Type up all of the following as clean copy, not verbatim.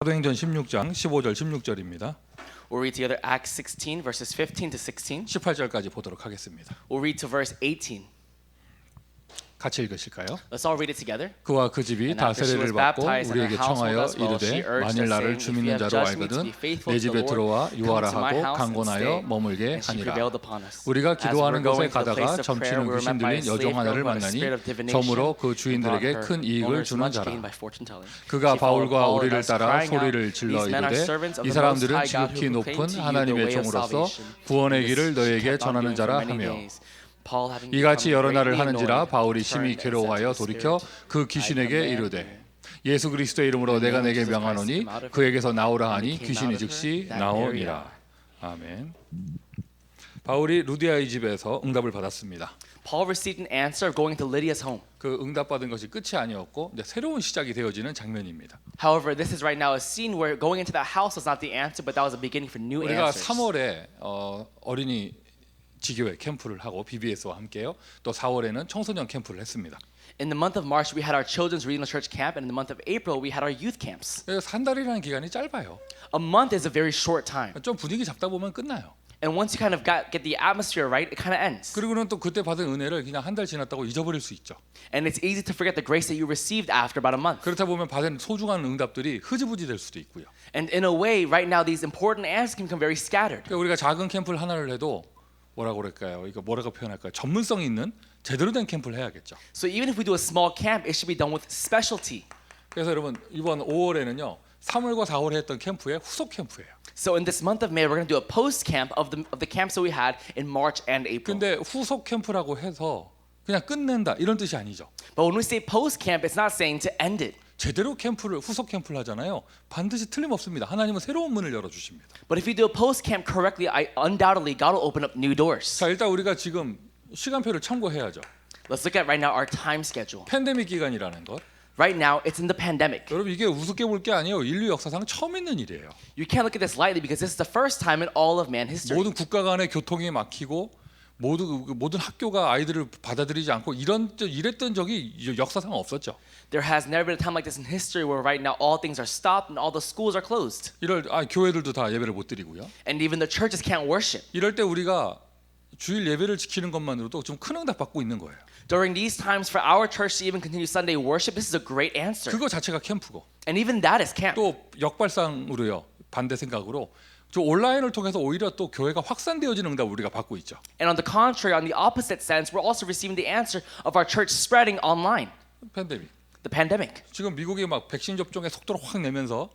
사도행전 16장 15절 16절입니다. We'll read together Acts 16 verses 15 to 16. 18절까지 보도록 하겠습니다. We'll read to verse 18. 같이 읽으실까요? Let's all read it together. 그와 그 집이 다 세례를 받고 우리에게 청하여 이르되 만일 나를 주 믿는 자로 알거든 내 집에 들어와 유하라 하고 강권하여 머물게 하니라. 우리가 기도하는 곳에 가다가 점치는 귀신 들린 여종 하나를 만나니 점으로 그 주인들에게 큰 이익을 주는 자라. 그가 바울과 우리를 따라 소리를 질러 이르되 이 사람들은 지극히 높은 하나님의 종으로서 구원의 길을 너에게 전하는 자라 하며 이같이 여러 날을 하는지라 바울이 심히 괴로워하여 돌이켜 그 귀신에게 이르되 예수 그리스도의 이름으로 내가 내게 명하노니 그에게서 나오라 하니 귀신이 즉시 나오니라. 아멘. 바울이 루디아의 집에서 응답을 받았습니다. Paul received an answer of going to Lydia's home. 그 응답받은 것이 끝이 아니었고 이제 새로운 시작이 되어지는 장면입니다. However, this is right now a scene where going into that house was not the answer, but that was a beginning for new 우리가 answers. 3월에 어린이 지교회 캠프를 하고 BBS와 함께요. 또 4월에는 청소년 캠프를 했습니다. In the month of March, we had our children's reading the church camp, and in the month of April, we had our youth camps. 그래서 한 달이라는 기간이 짧아요. A month is a very short time, 좀 분위기 잡다 보면 끝나요. and once you kind of get the atmosphere right, it kind of ends. 그리고는 또 그때 받은 은혜를 그냥 한 달 지났다고 잊어버릴 수 있죠. And it's easy to forget the grace that you received after about a month. 그렇다 보면 받은 소중한 응답들이 흐지부지 될 수도 있고요. And in a way, right now, these important answers can become very scattered. 그러니까 우리가 작은 캠프를 하나를 해도 뭐라고 그럴까요? 이거 뭐라고 표현할까요? 전문성이 있는 제대로 된 캠프를 해야겠죠. So even if we do a small camp, it should be done with specialty. 그래서 여러분 이번 5월에는요. 3월과 4월에 했던 캠프의 후속 캠프예요. So in this month of May, we're going to do a post camp of the camps that we had in March and April. 근데 후속 캠프라고 해서 그냥 끝낸다 이런 뜻이 아니죠. But when we say post camp, it's not saying to end it. 제대로 캠프를 후속 캠프를 하잖아요. 반드시 틀림없습니다. 하나님은 새로운 문을 열어 주십니다. But if you do a post camp correctly, undoubtedly God will open up new doors. 자, 일단 우리가 지금 시간표를 참고해야죠. Let's look at right now our time schedule. 팬데믹 기간이라는 것. Right now, it's in the pandemic. 여러분 이게 우습게 볼 게 아니에요. 인류 역사상 처음 있는 일이에요. You can't look at this lightly because this is the first time in all of man history. 모든 국가 간의 교통이 막히고 모든 학교가 아이들을 받아들이지 않고 이랬던 적이 역사상 없었죠. There has never been a time like this in history where right now all things are stopped and all the schools are closed. 교회들도 다 예배를 못 드리고요. And even the churches can't worship. 이럴 때 우리가 주일 예배를 지키는 것만으로도 좀 큰 응답 받고 있는 거예요. During these times for our church to even continue Sunday worship, this is a great answer. 그거 자체가 캠프고. And even that is camp. 또 역발상으로요. 반대 생각으로 저 온라인을 통해서 오히려 또 교회가 확산되어지는 응답을 우리가 받고 있죠. And on the contrary, on the opposite sense, we're also receiving the answer of our church spreading online. 팬데믹. The pandemic. 지금 미국이 막 백신 접종의 속도를 확 내면서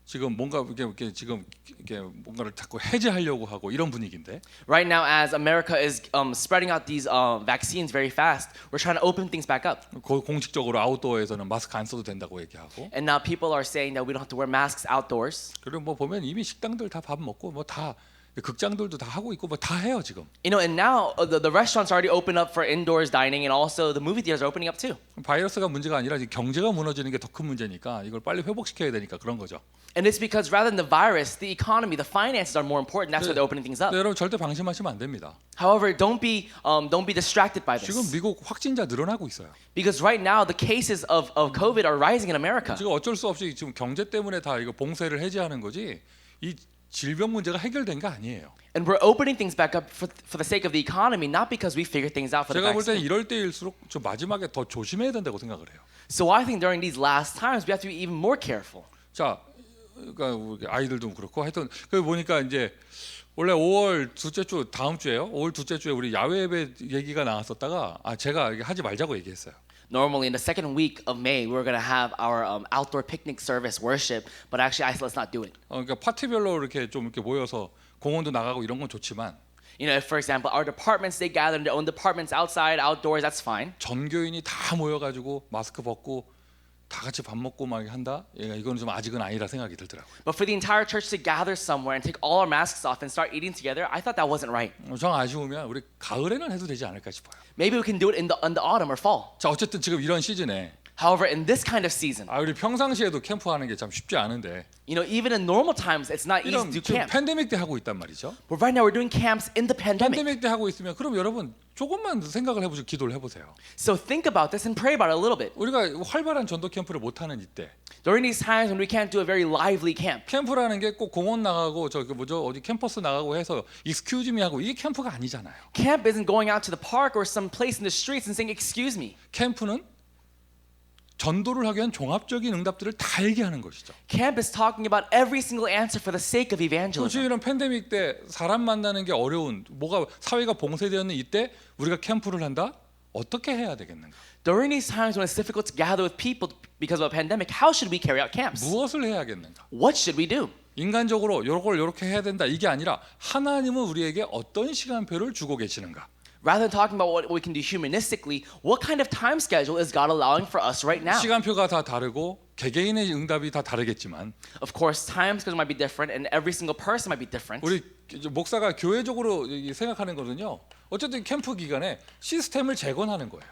지금 뭔가 이게 뭔가를 자꾸 해제하려고 하고 이런 분위기인데. Right now, as America is spreading out these vaccines very fast, we're trying to open things back up. 공식적으로 아웃도어에서는 마스크 안 써도 된다고 얘기하고. And now people are saying that we don't have to wear masks outdoors. 그리고 뭐 보면 이미 식당들 다 밥 먹고 뭐 다 극장들도 다 하고 있고 뭐 다 해요 지금. You know, and now the restaurants already open up for indoors dining, and also the movie theaters are opening up too. 바이러스가 문제가 아니라 경제가 무너지는 게 더 큰 문제니까 이걸 빨리 회복시켜야 되니까 그런 거죠. And it's because rather than the virus, the economy, the finances are more important. That's why they're opening things up. 여러분 절대 방심하시면 안 됩니다. However, don't be distracted by 지금 this. 미국 확진자 늘어나고 있어요. Because right now the cases of COVID are rising in America. 지금 어쩔 수 없이 지금 경제 때문에 다 이거 봉쇄를 해제하는 거지 이 질병 문제가 해결된 게 아니에요. And we're opening things back up for the sake of the economy, not because we figured things out for the 제가 볼 때 vaccine. 이럴 때일수록 좀 마지막에 더 조심해야 된다고 생각을 해요. So I think during these last times we have to be even more careful. 자, 그러니까 우리 아이들도 그렇고 하여튼 그 보니까 이제 원래 5월 둘째 주 다음 주에요. 5월 둘째 주에 우리 야외 예배 얘기가 나왔었다가 제가 하지 말자고 얘기했어요. Normally in the second week of May we're going to have our outdoor picnic service worship, but actually I said let's not do it. 그러니까 파티별로 이렇게 좀 이렇게 모여서 공원도 나가고 이런 건 좋지만 You know, if, for example, our departments they gather in their own departments outside, outdoors, that's fine. 전교인이 다 모여가지고 마스크 벗고 다 같이 밥 먹고 막 한다? 이거는 좀 아직은 아니라 생각이 들더라고요. But for the entire church to gather somewhere and take all our masks off and start eating together, I thought that wasn't right. 정 아쉬우면 우리 가을에는 해도 되지 않을까 싶어요. Maybe we can do it in the autumn or fall. 자, 어쨌든 지금 이런 시즌에 However, in this kind of season, 우리 평상시에도 캠프하는 게 참 쉽지 않은데 even in normal times, it's not easy 이런 to do 지금 camp. 팬데믹 때 하고 있단 말이죠. But right now, we're doing camps in the pandemic. 팬데믹 때 하고 있으면 그럼 여러분 조금만 생각을 해보시고 기도를 해보세요. So think about this and pray about it a little bit. 우리가 활발한 전도 캠프를 못 하는 이때 During these times when we can't do a very lively camp, 캠프라는 게 꼭 공원 나가고 저기 뭐죠 어디 캠퍼스 나가고 해서 excuse me 하고 이게 캠프가 아니잖아요. camp isn't going out to the park or some place in the streets and saying, "Excuse me." 캠프는 전도를 하기 위한 종합적인 응답들을 다 얘기하는 것이죠. Camp is talking about every single answer for the sake of evangelism. 지금 이런 팬데믹 때 사람 만나는 게 어려운 뭐가 사회가 봉쇄되었는 이때 우리가 캠프를 한다? 어떻게 해야 되겠는가? During these times when it's difficult to gather with people because of a pandemic, how should we carry out camps? 무엇을 해야겠는가? What should we do? 인간적으로 요걸 요렇게 해야 된다 이게 아니라 하나님은 우리에게 어떤 시간표를 주고 계시는가? Rather than talking about what we can do humanistically, what kind of time schedule is God allowing for us right now? 시간표가 다 다르고 개개인의 응답이 다 다르겠지만 Of course, time schedule might be different and every single person might be different. 우리 목사가 교회적으로 생각하는 거는요. 어쨌든 캠프 기간에 시스템을 재건하는 거예요.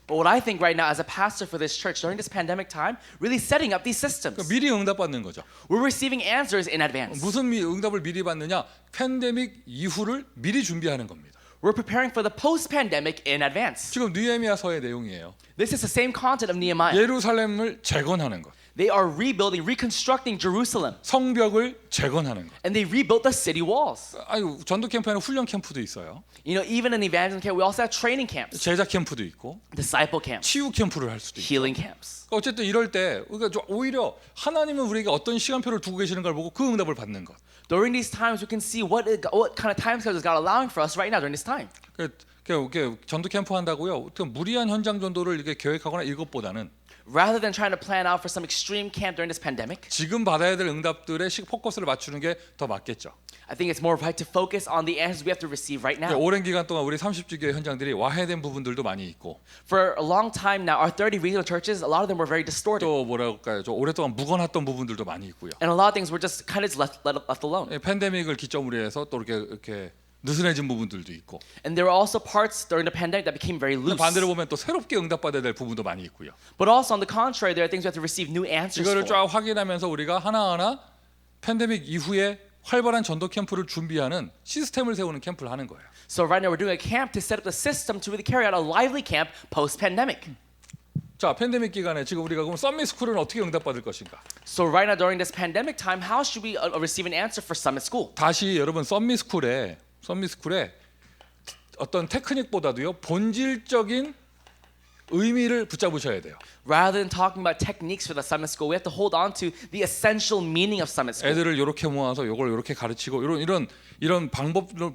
But what I think right now as a pastor for this church during this pandemic time, really setting up these systems. 그러니까 미리 응답받는 거죠. We're receiving answers in advance. 무슨 응답을 미리 받느냐? 팬데믹 이후를 미리 준비하는 겁니다. We're preparing for the post-pandemic in advance. 지금 느헤미야서의 내용이에요. This is the same content of Nehemiah. 예루살렘을 재건하는 것. They are rebuilding, reconstructing Jerusalem. 성벽을 재건하는 것. And they rebuilt the city walls. 아유, 전도 캠프에는 훈련 캠프도 있어요. Even in evangelism camp, we also have training camps, 제자 캠프도 있고 disciple camps, 치유 캠프를 할 수도 있고. healing camps. 어쨌든 이럴 때 우리가 오히려 하나님은 우리에게 어떤 시간표를 두고 계시는 걸 보고 그 응답을 받는 것. During these times, we can see what kind of time schedule is God allowing for us right now during this time. 전도 캠프 한다고요. 무리한 현장 전도를 이렇게 계획하거나 이것보다는 Rather than trying to plan out for some extreme camp during this pandemic, 지금 받아야 될 응답들에 포커스를 맞추는 게 더 맞겠죠. I think it's more right to focus on the answers we have to receive right now. 오랜 기간 동안 우리 30주교회 현장들이 와해된 부분들도 많이 있고 For a long time now, our 30 regional churches, a lot of them were very distorted. 또 뭐랄까요, 좀 오랫동안 묵어놨던 부분들도 많이 있고요. And a lot of things were just kind of left alone. 팬데믹을 기점으로 해서 또 이렇게 느슨해진 부분들도 있고. And there were also parts during the pandemic that became very loose. 반대로 보면 또 새롭게 응답받아야 될 부분도 많이 있고요. But also on the contrary, there are things we have to receive new answers 이거를 for. 쫙 확인하면서 우리가 하나하나 팬데믹 이후에 활발한 전도 캠프를 준비하는 시스템을 세우는 캠프를 하는 거예요. So right now we're doing a camp to set up the system to really carry out a lively camp post-pandemic. 자, 팬데믹 기간에 지금 우리가 그럼 썸밋 스쿨은 어떻게 응답받을 것인가? So right now during this pandemic time, how should we receive an answer for Summit School? 다시 여러분 썸밋 스쿨에 어떤 테크닉보다도요 본질적인 의미를 붙잡으셔야 돼요. Rather than talking about techniques for the Summit School, we have to hold on to the essential meaning of Summit School. 애들을 이렇게 모아서 이걸 이렇게 가르치고 이런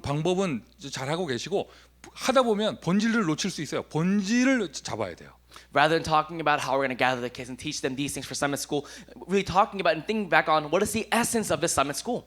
방법은 잘하고 계시고 하다 보면 본질을 놓칠 수 있어요. 본질을 잡아야 돼요. Rather than talking about how we're going to gather the kids and teach them these things for Summit School, really talking about and thinking back on what is the essence of the Summit School.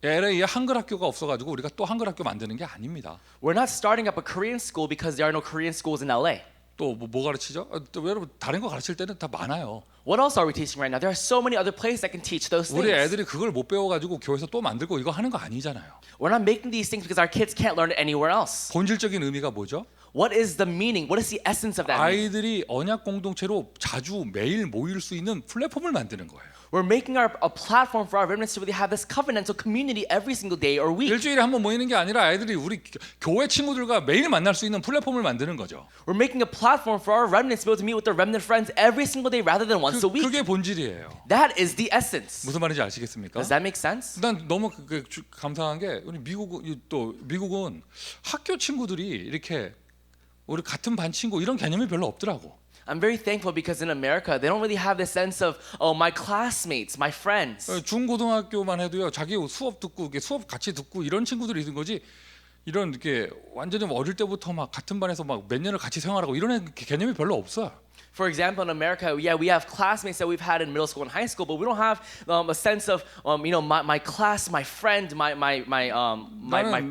LA에 한글 학교가 없어가지고 우리가 또 한글 학교 만드는 게 아닙니다. We're not starting up a Korean school because there are no Korean schools in LA. 또 뭐 가르치죠? 또 여러분 다른 거 가르칠 때는 다 많아요. What else are we teaching right now? There are so many other places that can teach those 우리 things. 애들이 그걸 못 배워가지고 교회에서 또 만들고 이거 하는 거 아니잖아요. We're not making these things because our kids can't learn it anywhere else. 본질적인 의미가 뭐죠? What is the meaning? What is the essence of that meaning? 아이들이 언약 공동체로 자주 매일 모일 수 있는 플랫폼을 만드는 거예요. We're making a platform for our remnants to really have this covenantal community every single day or week. 일주일에 한 번 모이는 게 아니라 아이들이 우리 교회 친구들과 매일 만날 수 있는 플랫폼을 만드는 거죠. We're making a platform for our remnants to be able to meet with their remnant friends every single day rather than once a week. 그게 본질이에요. That is the essence. 무슨 말인지 아시겠습니까? Does that make sense? 난 너무 감사한 게 우리 미국은 학교 친구들이 이렇게 우리 같은 반 친구 이런 개념이 별로 없더라고. I'm very thankful because in America they don't really have this sense of my classmates, my friends. 중고등학교만 해도요 자기 수업 듣고 수업 같이 듣고 이런 친구들이 있는 거지. 이런 이렇게 완전히 어릴 때부터 막 같은 반에서 막 몇 년을 같이 생활하고 이런 개념이 별로 없어요. For example, in America, we have classmates that we've had in middle school and high school, but we don't have a sense of my class, my friend, my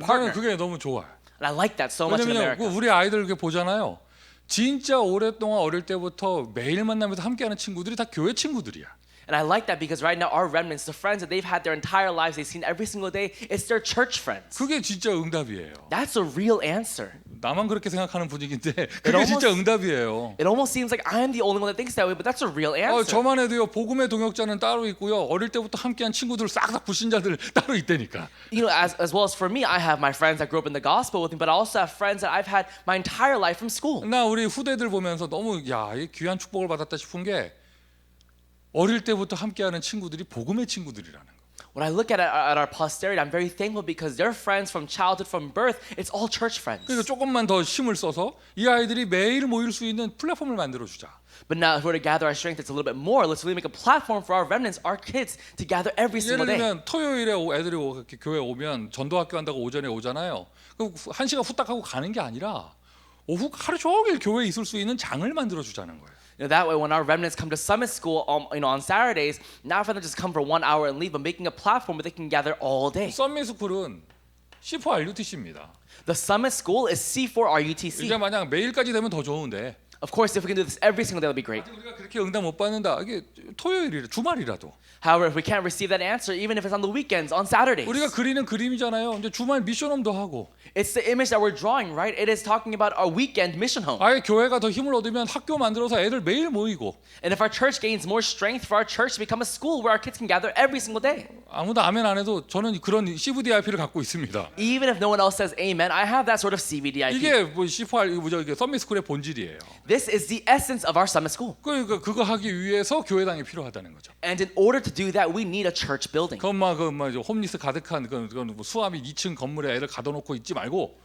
partner. 나는 그게 너무 좋아요. And I like that so much in 왜냐면 America. 우리 아이들 이렇게 보잖아요. 진짜 오랫동안 어릴 때부터 매일 만나면서 함께하는 친구들이 다 교회 친구들이야. And I like that because right now our remnants, the friends that they've had their entire lives, they've seen every single day, it's their church friends. 그게 진짜 응답이에요. That's a real answer. 나만 그렇게 생각하는 분위기인데 그게 진짜 응답이에요. It almost seems like I'm the only one that thinks that way, but that's a real answer. 저만 해도요. 복음의 동역자는 따로 있고요. 어릴 때부터 함께한 친구들 싹 다 불신자들 따로 있다니까. You know, as well as for me, I have my friends that grew up in the gospel with me, but I also have friends that I've had my entire life from school. 나 우리 후대들 보면서 너무 이 귀한 축복을 받았다 싶은 게 어릴 때부터 함께하는 친구들이 복음의 친구들이라는 거. When I look at our posterity, I'm very thankful because they're friends from childhood, from birth. It's all church friends. 그래서 조금만 더 힘을 써서 이 아이들이 매일 모일 수 있는 플랫폼을 만들어 주자. But now, if we're to gather our strength, it's a little bit more. Let's really make a platform for our remnants, our kids, to gather every single 예를 day. 들면 토요일에 애들이 교회 오면 전도학교 한다고 오전에 오잖아요. 그럼 한 시간 후딱 하고 가는 게 아니라 오후 하루 종일 교회에 있을 수 있는 장을 만들어 주자는 거예요. You know, that way, when our remnants come to Summit School, on Saturdays, not for them to just come for 1 hour and leave, but making a platform where they can gather all day. 썸미스쿨은 C4RUTC입니다. The Summit School is C4RUTC. 이제 만약 매일까지 되면 더 좋은데. Of course, if we can do this every single day, that'd be great. 우리가 그렇게 응답 못 받는다. 이게 토요일이라 주말이라도. However, if we can't receive that answer, even if it's on the weekends, on Saturdays. 우리가 그리는 그림이잖아요. 이제 주말 미션홈도 하고. It's the image that we're drawing, right? It is talking about our weekend mission home. 아예 교회가 더 힘을 얻으면 학교 만들어서 애들 매일 모이고. And if our church gains more strength, for our church to become a school where our kids can gather every single day. 아무도 아멘 안 해도 저는 그런 CVDIP를 갖고 있습니다. Even if no one else says amen, I have that sort of CVDIP. 이게 뭐 C4R 이게 썸미스쿨의 본질이에요. This is the essence of our Summit School. 그거 하기 위해서 교회당이 필요하다는 거죠. And in order to do that, we need a church building. 그막 홈리스 가득한 그건 뭐 수암이 2층 건물에 애를 가둬놓고 있지 말고.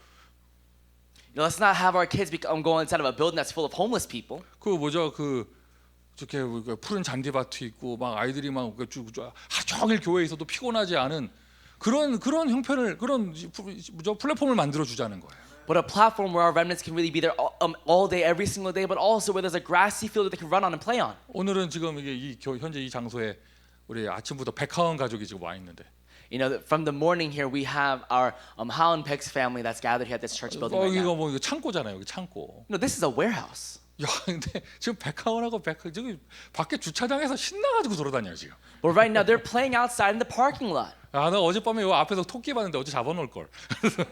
You know, let's not have our kids go inside of a building that's full of homeless people. 저렇게 푸른 잔디밭이 있고 막 아이들이 막 하루 종일 교회에 있어도 피곤하지 않은 그런 형편을 그런 플랫폼을 만들어 주자는 거예요. But a platform where our remnants can really be there all day, every single day, but also where there's a grassy field that they can run on and play on. 오늘은 지금 이게 현재 이 장소에 우리 아침부터 백하원 가족이 지금 와 있는데. You know, from the morning here we have our Howland Peck's family that's gathered here at this church building right now. 이거 창고잖아요, 여기 창고. No, this is a warehouse. 야, 근데 지금 백하원하고 저기 밖에 주차장에서 신나가지고 돌아다녀요 지금. But right now they're playing outside in the parking lot. 나 어젯밤에 요 앞에서 토끼 봤는데 어제 잡아놓을 걸.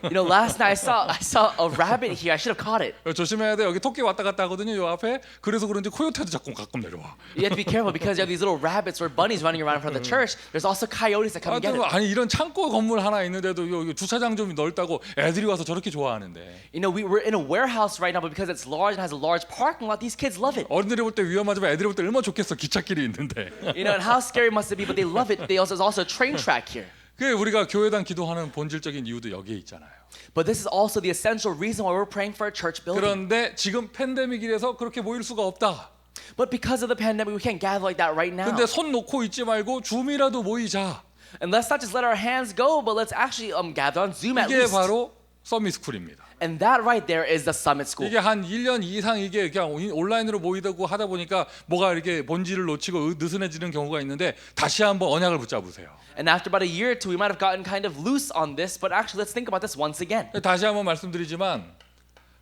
You know, last night I saw a rabbit here. I should have caught it. 조심해야 돼. 여기 토끼 왔다 갔다 하거든요. 요 앞에. 그래서 그런지 코요테도 가끔 내려와. You have to be careful because you have these little rabbits or bunnies running around in front of the church. There's also coyotes that come and get it. 아니 이런 창고 건물 하나 있는데도 요 주차장 좀 넓다고 애들이 와서 저렇게 좋아하는데. You know, we're in a warehouse right now, but because it's large and has a large parking lot, these kids love it. 어른들이 볼 때 위험하지만 애들이 볼 때 얼마나 좋겠어. 기찻길이 있는데. You know, and how scary must it be? But they love it. There's also a train track here. 그 우리가 교회당 기도하는 본질적인 이유도 여기에 있잖아요. But this is also the essential reason why we're praying for a church building. 그런데 지금 팬데믹이라서 그렇게 모일 수가 없다. But because of the pandemic, we can't gather like that right now. 근데 손 놓고 있지 말고 줌이라도 모이자. And let's not just let our hands go, but let's actually gather on Zoom at 이게 least. 바로 썸미스쿨입니다. And that right there is the Summit School. 이게 한 1년 이상 이게 그냥 온라인으로 모이다고 하다 보니까 뭐가 이렇게 본질을 놓치고 느슨해지는 경우가 있는데 다시 한번 언약을 붙잡으세요. And after about a year or two, we might have gotten kind of loose on this, but actually let's think about this once again. 다시 한번 말씀드리지만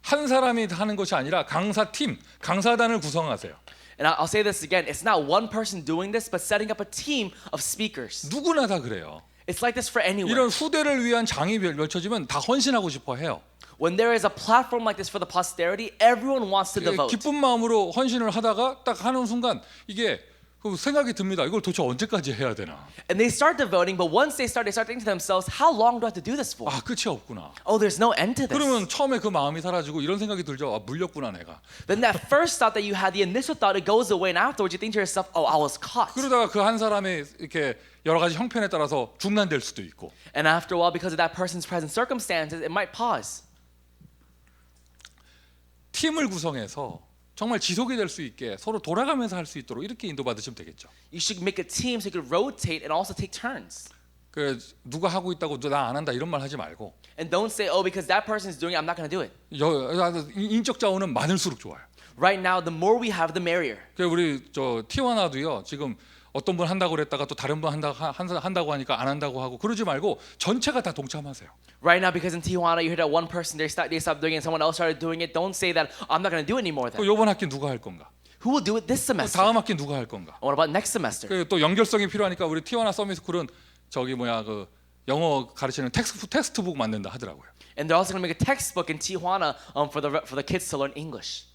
한 사람이 하는 것이 아니라 강사팀, 강사단을 구성하세요. And I'll say this again, it's not one person doing this, but setting up a team of speakers. 누구나 다 그래요. It's like this for anyone. 이런 후대를 위한 장이 펼쳐지면 다 헌신하고 싶어 해요. When there is a platform like this for the posterity, everyone wants to devote. 기쁜 마음으로 헌신을 하다가 딱 하는 순간 이게 생각이 듭니다. 이걸 도대체 언제까지 해야 되나? And they start devoting, but once they start thinking to themselves, how long do I have to do this for? 아, 끝이 없구나. Oh, there's no end to this. 그러면 처음에 그 마음이 사라지고 이런 생각이 들죠. 아, 물렸구나 내가. Then that first thought that you had, the initial thought, it goes away, and afterwards you think to yourself, oh, I was caught. 그러다가 그 한 사람이 이렇게 여러 가지 형편에 따라서 중단될 수도 있고. And after a while, because of that person's present circumstances, it might pause. 팀을 구성해서 정말 지속이 될 수 있게 서로 돌아가면서 할 수 있도록 이렇게 인도받으시면 되겠죠. You should make a team so you could rotate and also take turns. 그 누가 하고 있다고 나 안 한다 이런 말 하지 말고. And don't say, oh, because that person's doing it, I'm not going to do it. 인적 자원은 많을수록 좋아요. Right now, the more we have, the merrier. 그 우리 저 티와나도요. 지금 어떤 분 한다고 그랬다가 또 다른 분 한다고 하니까 안 한다고 하고 그러지 말고 전체가 다 동참하세요. Right now, because in Tijuana, you heard that one person they stopped doing it, and someone else started doing it. Don't say that I'm not going to do it anymore. Then 이번 학기 누가 할 건가? who will do it this semester? 다음 학기 누가 할 건가? What about next semester? 또 연결성이 필요하니까 우리 티와나 서밋스쿨은 저기 그 영어 가르치는 텍스트북 만든다 하더라고요. And they're also going to make a textbook in Tijuana for the kids to learn English.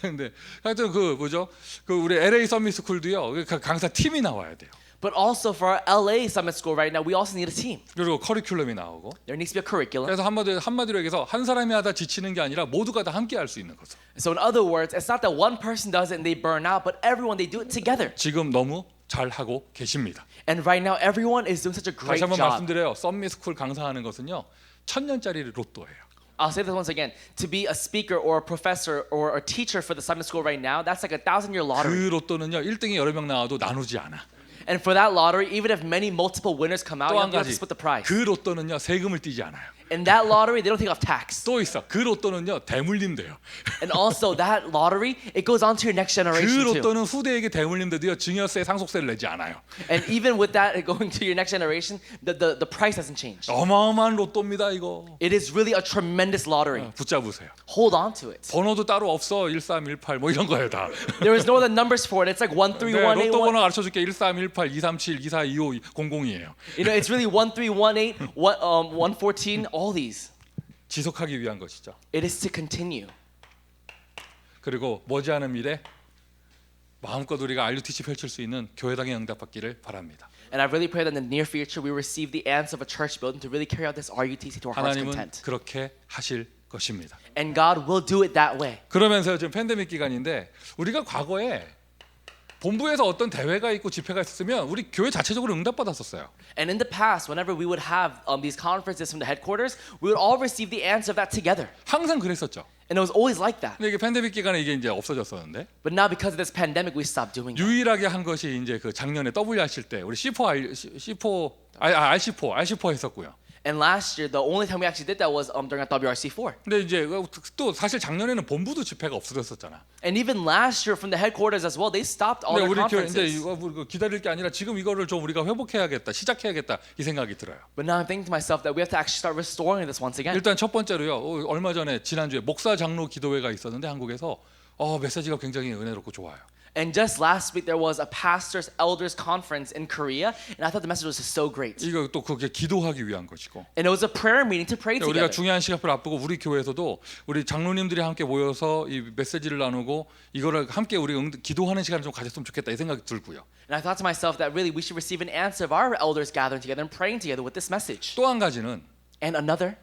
근데 하여튼 그 뭐죠? 그 우리 LA 서밋 스쿨도요. 강사 팀이 나와야 돼요. But also for our LA Summit School right now, we also need a team. 그리고 커리큘럼이 나오고. There needs to be a curriculum. 그래서 한마디로 얘기해서 한 사람이 하다 지치는 게 아니라 모두가 다 함께 할 수 있는 거죠. So in other words, it's not that one person does it and they burn out, but everyone they do it together. 지금 너무 잘 하고 계십니다. And right now, everyone is doing such a great 다시 한번 job. 말씀드려요. 서밋 스쿨 강사하는 것은요 1000년짜리 로또예요. I'll say this once again. To be a speaker or a professor or a teacher for the Summit School right now, that's like a 1,000-year lottery. 그 로또는요 1등이 여러 명 나와도 나누지 않아. And for that lottery, even if many multiple winners come out, 또 you 한 don't have to 가지 split the prize. 그 로또는요 세금을 떼지 않아요. In that lottery, they don't take off tax. 또 있어. 그 로또는요 대물림 돼요. And also that lottery, it goes on to your next 그 generation too. 로또는 후대에게 대물림 돼도요 증여세 상속세를 내지 않아요. And even with that going to your next generation, the price doesn't change. 어마어마한 로또입니다 이거. It is really a tremendous lottery. 붙잡으세요. Hold on to it. 번호도 따로 없어. 1318 뭐 이런 거예요 다. There is no other numbers for it. It's like 네, 13181. 로또 번호 가르쳐 줄게. 1318 237 2425 00이에요. You know, it's really 1318, 114, all these. 지속하기 위한 것이죠. It is to continue. 그리고 머지않은 미래 마음껏 우리가 RUTC 펼칠 수 있는 교회당에 응답받기를 바랍니다. And I really pray that in the near future we receive the answer of a church building to really carry out this RUTC to our heart's 하나님은 content. 그렇게 하실 것입니다. And God will do it that way. 그러면서 지금 팬데믹 기간인데 우리가 과거에 본부에서 어떤 대회가 있고 집회가 있었으면 우리 교회 자체적으로 응답받았었어요. And in the past, whenever we would have these conferences from the headquarters, we would all receive the answer of that together. 항상 그랬었죠. And it was always like that. 근데 이게 팬데믹 기간에 이게 이제 없어졌었는데 But now because of this pandemic, we stopped doing that. 유일하게 한 것이 이제 그 작년에 W 하실 때 우리 R4 했었고요. And last year, the only time we actually did that was during our WRC4. 근데 이제 또 사실 작년에는 본부도 집회가 없어졌었잖아. And even last year from the headquarters as well, they stopped all 근데 their 우리 교회 이제 conferences. 이거 기다릴 게 아니라 지금 이거를 좀 우리가 회복해야겠다, 시작해야겠다 이 생각이 들어요. But now I'm thinking to myself that we have to actually start restoring this once again. 일단 첫 번째로요. 얼마 전에 지난주에 목사 장로 기도회가 있었는데 한국에서 메시지가 굉장히 은혜롭고 좋아요. And just last week there was a pastors elders conference in Korea, and I thought the message was just so great. 이거 또 그게 기도하기 위한 것이고. And it was a prayer meeting to pray 우리가 together. 중요한 시간표를 앞두고 우리 교회에서도 우리 장로님들이 함께 모여서 이 메시지를 나누고 이거를 함께 우리 기도하는 시간을 좀 가졌으면 좋겠다 이 생각이 들고요. And I thought to myself that really we should receive an answer of our elders gathering together and praying together with this message. 또 한 가지는 And another,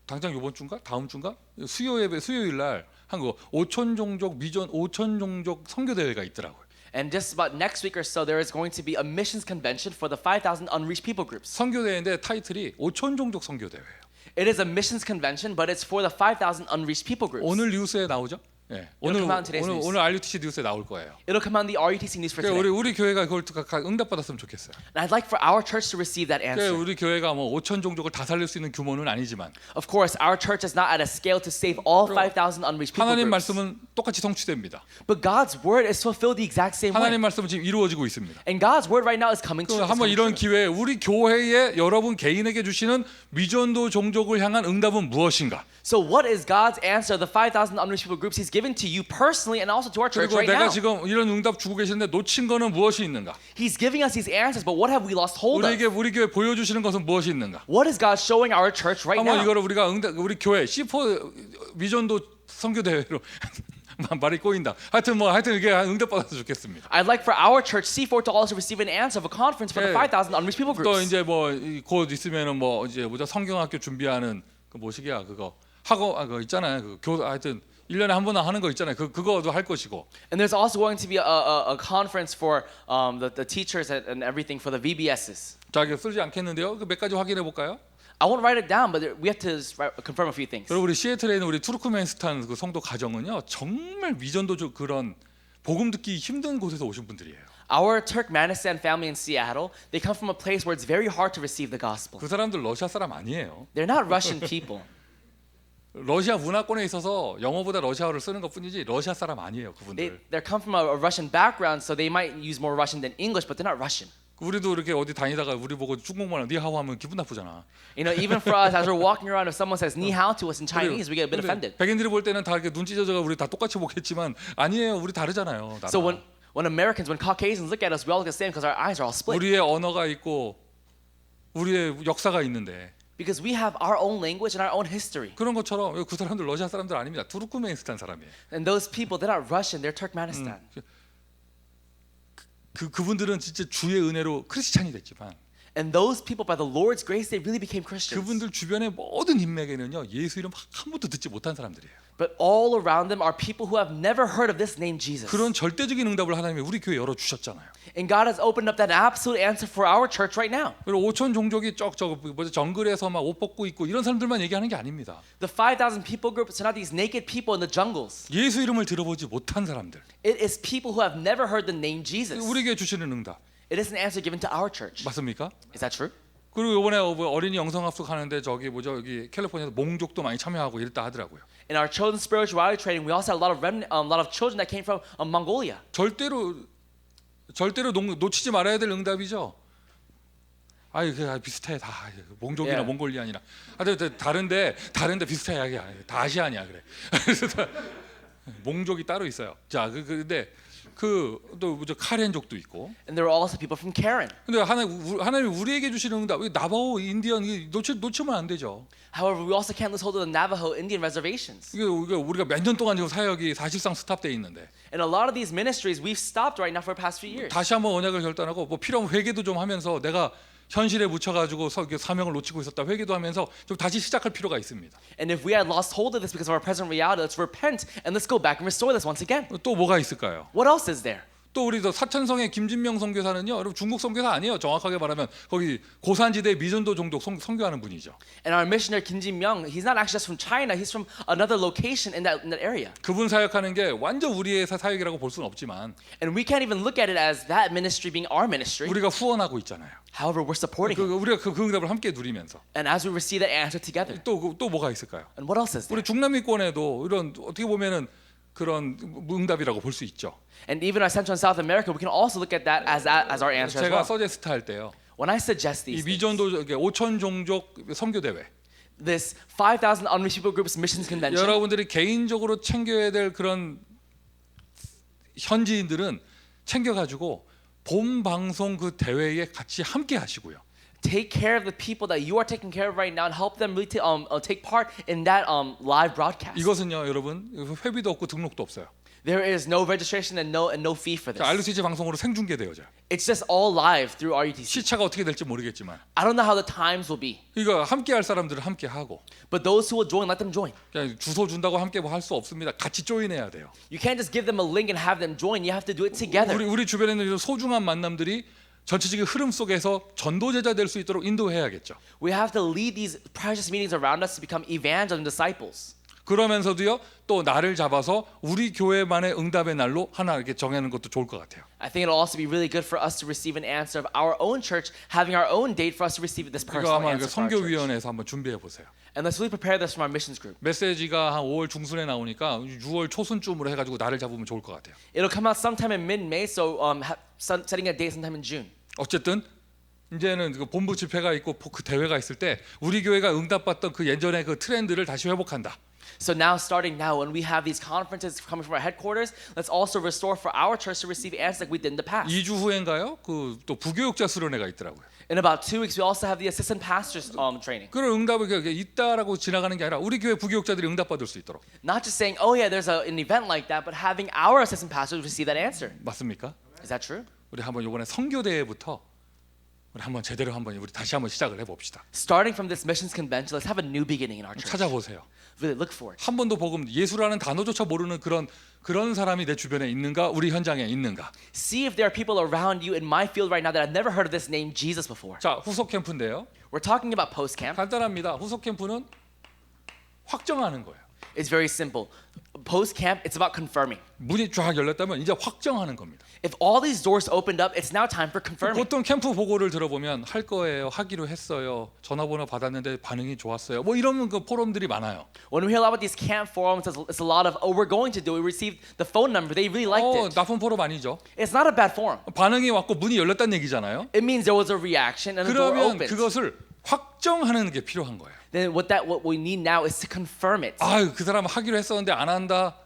당장 이번 주인가 다음 주인가 수요일 날 한국 5천 종족 선교 대회가 있더라고요. and just about next week or so, there is going to be a missions convention for the 5,000 unreached people groups. 선교 대회인데 타이틀이 5천 종족 선교 대회예요. It is a missions convention, but it's for the 5,000 unreached people groups. 오늘 뉴스에 나오죠? 예. 오늘 come out in today's news. 오늘 RUTC 뉴스에 나올 거예요. It'll come on the RUTC news for 그러니까 today. 우리 교회가 그걸 응답받았으면 좋겠어요. And I'd like for our church to receive that 그러니까 answer. 우리 교회가 뭐 5천 종족을 다 살릴 수 있는 규모는 아니지만 Of course, our church is not at a scale to save all 5,000 unreached people 하나님 groups. 말씀은 똑같이 성취됩니다. But God's word is fulfilled the exact same way. 하나님 말씀은 지금 이루어지고 있습니다. And God's word right now is coming true. 한번 이런 기회에 우리 교회에 여러분 개인에게 주시는 미전도 종족을 향한 응답은 무엇인가? So what is God's answer? The 5,000 unreached people groups He's given to you personally and also to our church 그리고 right 내가 now. 지금 이런 응답 주고 계시는데 놓친 거는 무엇이 있는가? He's giving us these answers, but what have we lost hold of? 우리 교회 보여주시는 것은 무엇이 있는가? What is God showing our church right 한번 now? 이거를 우리가 우리 교회 C4 미전도 선교 대회로 말이 꼬인다. 하여튼 이게 응답받아서 좋겠습니다. I'd like for our church C4 to also receive an answer of a conference for the 5,000 unreached people 또 groups. 이제 곧 있으면은 이제 성경학교 준비하는 그 뭐시기야 그거 그거 있잖아요. 하여튼 1년에 한 번 하는 거 있잖아요. 그거도 할 것이고. And there's also going to be a conference for the teachers and everything for the VBSs. 자, 이거 쓰지 않겠는데요. 몇 가지 확인해 볼까요? I won't write it down, but we have to confirm a few things. 그리고 우리 시애틀에 있는 우리 투르크메니스탄 그 성도 가정은요. 정말 미전도적 그런 복음 듣기 힘든 곳에서 오신 분들이에요. Our Turkmenistan family in Seattle, they come from a place where it's very hard to receive the gospel. 그 사람들 러시아 사람 아니에요. They're not Russian people. 러시아 문화권에 있어서 영어보다 러시아어를 쓰는 것뿐이지 러시아 사람 아니에요, 그분들. They come from a Russian background, so they might use more Russian than English, but they're not Russian. 우리도 이렇게 어디 다니다가 우리 보고 중국말 니하오 하면 기분 나쁘잖아. You know, even for us, as we're walking around, if someone says ni hao to us in Chinese, we get a bit offended. 백인들이 볼 때는 다 이렇게 눈 찢어져가 우리 다 똑같이 보겠지만 아니에요, 우리 다르잖아요. 나라. So When Americans, when Caucasians look at us, we all look the same because our eyes are all split. 우리의 언어가 있고 우리의 역사가 있는데 Because we have our own language and our own history. 그런 것처럼 그 사람들 러시아 사람들 아닙니다. 투르크메니스탄 사람이에요. And those people, they're not Russian, they're Turkmenistan. 그분들은 진짜 주의 은혜로 크리스찬이 됐지만 And those people, by the Lord's grace, they really became Christians. 그분들 주변의 모든 인맥에는요 예수 이름 한 번도 듣지 못한 사람들이에요. But all around them are people who have never heard of this name Jesus. 그런 절대적인 응답을 하나님이 우리 교회 열어 주셨잖아요. And God has opened up that absolute answer for our church right now. 그리고 5천 종족이 정글에서 막 옷 벗고 있고 이런 사람들만 얘기하는 게 아닙니다. The 5,000 people group, it's not these naked people in the jungles. 예수 이름을 들어보지 못한 사람들. It is people who have never heard the name Jesus. 우리 교회 주시는 응답. It is an answer given to our church. 맞습니까? Is that true? 그리고 이번에 어린이 영성합숙 하는데 저기 여기 캘리포니아에서 몽족도 많이 참여하고 이랬다 하더라고요. In our children's spirituality training, we also had a lot of children that came from Mongolia. 절대로 놓치지 말아야 될 응답이죠. 그 비슷해 다 몽족이나 Yeah. 몽골리안이나. 다른데 비슷해 다 아시아냐 그래. 그래서 몽족이 따로 있어요. 자, 근데 또 카렌족도 있고. And there were also people from Karen. 근데 하나님이 우리에게 주시는 응답, 나바오, 인디언 놓치면 안 되죠. However, we also can't lose hold of the Navajo Indian reservations. 우리가 몇 년 동안 지금 사역이 사실상 스탑돼 있는데. And a lot of these ministries we've stopped right now for the past few years. 다시 한번 언약을 결단하고 필요하면 회개도 좀 하면서 내가 현실에 묻혀가지고 사명을 놓치고 있었다 회개도 하면서 좀 다시 시작할 필요가 있습니다. And if we had lost hold of this because of our present reality, let's repent and let's go back and restore this once again. 또 뭐가 있을까요? What else is there? 또 우리 사천성의 김진명 선교사는요, 여러분 중국 선교사 아니에요. 정확하게 말하면 거기 고산지대 미전도 종족 선교하는 분이죠. And our missionary Kim Jin-myung, he's not actually just from China. He's from another location in that area. 그분 사역하는 게 완전 우리의 사역이라고 볼 수는 없지만, And we can't even look at it as that ministry being our ministry. 우리가 후원하고 있잖아요. However, we're supporting it. 우리가 그 응답을 함께 누리면서. And as we receive that answer together. 또 뭐가 있을까요? And what else is there? 우리 중남미권에도 이런 어떻게 보면은 그런 응답이라고 볼 수 있죠. And even our Central and South America, we can also look at that as our answer as 제가 well. 서제스트 할 때요. When I suggest 이 these things, 미전도 5천 종족 선교 대회. this 5,000 unreached people groups missions convention, 여러분들이 개인적으로 챙겨야 될 그런 현지인들은 챙겨가지고 본 방송 그 대회에 같이 함께 하시고요. take care of the people that you are taking care of right now and help them really take part in that live broadcast. 이것은요, 여러분 회비도 없고 등록도 없어요. There is no registration and no fee for this. RUTC 방송으로 생중계되어져요. It's just all live through RUTC. 시차가 어떻게 될지 모르겠지만, I don't know how the times will be, 이거 함께할 사람들은 함께 하고, but those who will join, let them join. 그냥 주소 준다고 함께 뭐 할 수 없습니다. 같이 조인해야 돼요. You can't just give them a link and have them join. You have to do it together. 우리 주변에 있는 소중한 만남들이 전체적인 흐름 속에서 전도제자 될 수 있도록 인도해야겠죠. We have to lead these precious meetings around us to become evangelism disciples. 그러면서도요, 또 날을 잡아서 우리 교회만의 응답의 날로 하나 이렇게 정하는 것도 좋을 것 같아요. I think it'll also be really good for us to receive an answer of our own church, having our own date for us to receive this 이거 personal 아마 answer for our church. 선교위원회에서 한번 준비해 보세요. And let's really prepare this from our missions group. 메시지가 한 5월 중순에 나오니까 6월 초순쯤으로 해가지고 날을 잡으면 좋을 것 같아요. It'll come out sometime in mid-May, so setting a date sometime in June. 어쨌든 이제는 그 본부 집회가 있고 그 대회가 있을 때 우리 교회가 응답받던 그 예전의 그 트렌드를 다시 회복한다. So now, starting now, when we have these conferences coming from our headquarters, let's also restore for our church to receive answers like we did in the past. 2주 후인가요? 그 또 부교육자 수련회가 있더라고요. In about 2 weeks, we also have the assistant pastors training. 그런 응답이 있다라고 지나가는 게 아니라 우리 교회 부교육자들이 응답받을 수 있도록. Not just saying, oh yeah, there's an event like that, but having our assistant pastors receive that answer. 맞습니까? Is that true? 우리 한번 이번에 선교대회부터 우리 한번 제대로 우리 다시 한번 시작을 해봅시다. Starting from this missions convention, let's have a new beginning in our church. 찾아보세요. Really look for it. 한 번도 복음 예수라는 단어조차 모르는 그런 사람이 내 주변에 있는가? 우리 현장에 있는가? See if there are people around you in my field right now that I've never heard of this name Jesus before. 자, 후속 캠프인데요. We're talking about post camp. 간단합니다. 후속 캠프는 확정하는 거예요. It's very simple. Post camp, it's about confirming. 문이 쫙 열렸다면 이제 확정하는 겁니다. If all these doors opened up, it's now time for confirming. 보통 캠프 보고를 들어보면 할 거예요, 하기로 했어요, 전화번호 받았는데 반응이 좋았어요. 뭐 이런 그 포럼들이 많아요. When we hear a lot about these camp forums, it's a lot of, oh, we're going to do it. We received the phone number. They really liked it. 나쁜 포럼 아니죠. It's not a bad forum. 반응이 왔고 문이 열렸다는 얘기잖아요. It means there was a reaction and the door 그러면 opened. 그것을 확정하는 게 필요한 거예요. Then what we need now is to confirm it. 그 사람 하기로 했었는데 안 한다.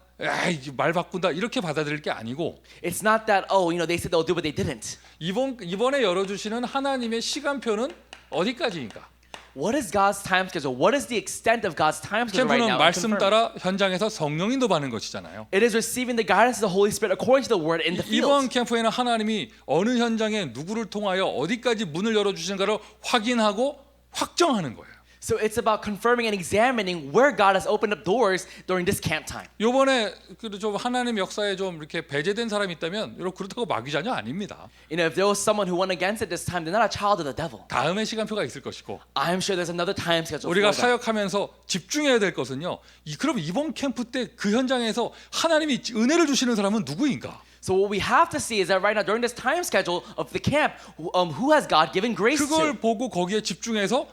말 바꾼다 이렇게 받아들일 게 아니고 It's not that they said they'll do but they didn't. 이번에 열어주시는 하나님의 시간표는 어디까지인가? What is God's time schedule? What is the extent of God's time schedule right 캠프는 now? 말씀 따라 현장에서 성령 인도받는 것이잖아요. It is receiving the guidance of the Holy Spirit according to the word in the 이번 field. 캠프에는 하나님이 어느 현장에 누구를 통하여 어디까지 문을 열어주시는가를 확인하고 확정하는 거예요. So it's about confirming and examining where God has opened up doors during this camp time. 이번에 좀 하나님 역사에 좀 이렇게 배제된 사람이 있다면 여러분 그렇다고 마귀 자녀 아닙니다. If there was someone who went against it this time, they're not a child of the devil. 다음에 시간표가 있을 것이고 I'm sure there's another time schedule. 우리가 for them. 사역하면서 집중해야 될 것은요. 그럼 이번 캠프 때 그 현장에서 하나님이 은혜를 주시는 사람은 누구인가? So what we have to see is that right now during this time schedule of the camp, who has God given grace 그걸 to? 보고 거기에 집중해서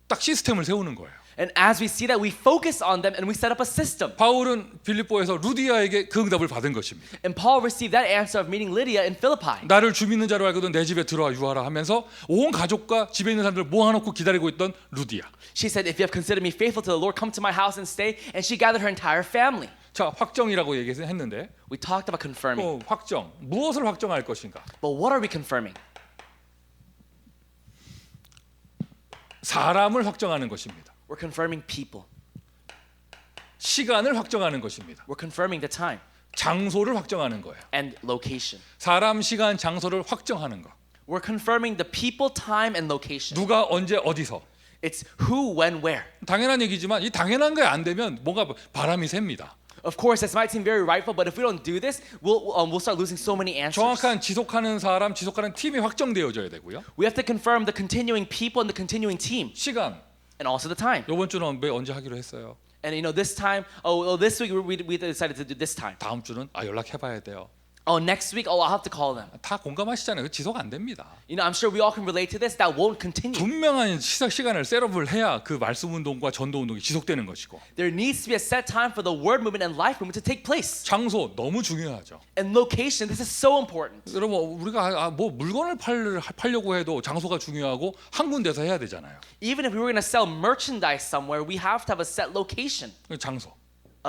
딱 시스템을 세우는 거예요. And as we see that, we focus on them and we set up a system. 바울은 빌립보에서 루디아에게 그 응답을 받은 것입니다. And Paul received that answer of meeting Lydia in Philippi. 나를 주 믿는 자로 알거든 내 집에 들어와 유하라 하면서 온 가족과 집에 있는 사람들을 모아놓고 기다리고 있던 루디아. She said, "If you have considered me faithful to the Lord, come to my house and stay." And she gathered her entire family. 자, 확정이라고 얘기했는데 We talked about confirming. 확정. 무엇을 확정할 것인가? But what are we confirming? 사람을 확정하는 것입니다. We're confirming people. 시간을 확정하는 것입니다. We're confirming the time 장소를 확정하는 거예요. and location. 사람, 시간, 장소를 확정하는 거. We're confirming the people, time, and location. 누가 언제 어디서. It's who, when, where. 당연한 얘기지만 이 당연한 게 안 되면 뭔가 바람이 셉니다. Of course, this might seem very rightful, but if we don't do this, we'll start losing so many answers. 정확한 지속하는 사람, 지속하는 팀이 확정되어져야 되고요. We have to confirm the continuing people and the continuing team, 시간. and also the time. 이번 주는 언제 하기로 했어요? And this time, this week we decided to do this time. 다음 주는 연락해봐야 돼요. Next week, I'll have to call them. 다 공감하시잖아요. 지속 안 됩니다. I'm sure we all can relate to this. That won't continue. 분명한 시간을 셋업을 해야 그 말씀 운동과 전도 운동이 지속되는 것이고. There needs to be a set time for the word movement and life movement to take place. 장소 너무 중요하죠. And location, this is so important. 여러분 우리가 뭐 물건을 팔려고 해도 장소가 중요하고 한 군데서 해야 되잖아요. Even if we were going to sell merchandise somewhere, we have to have a set location. 장소.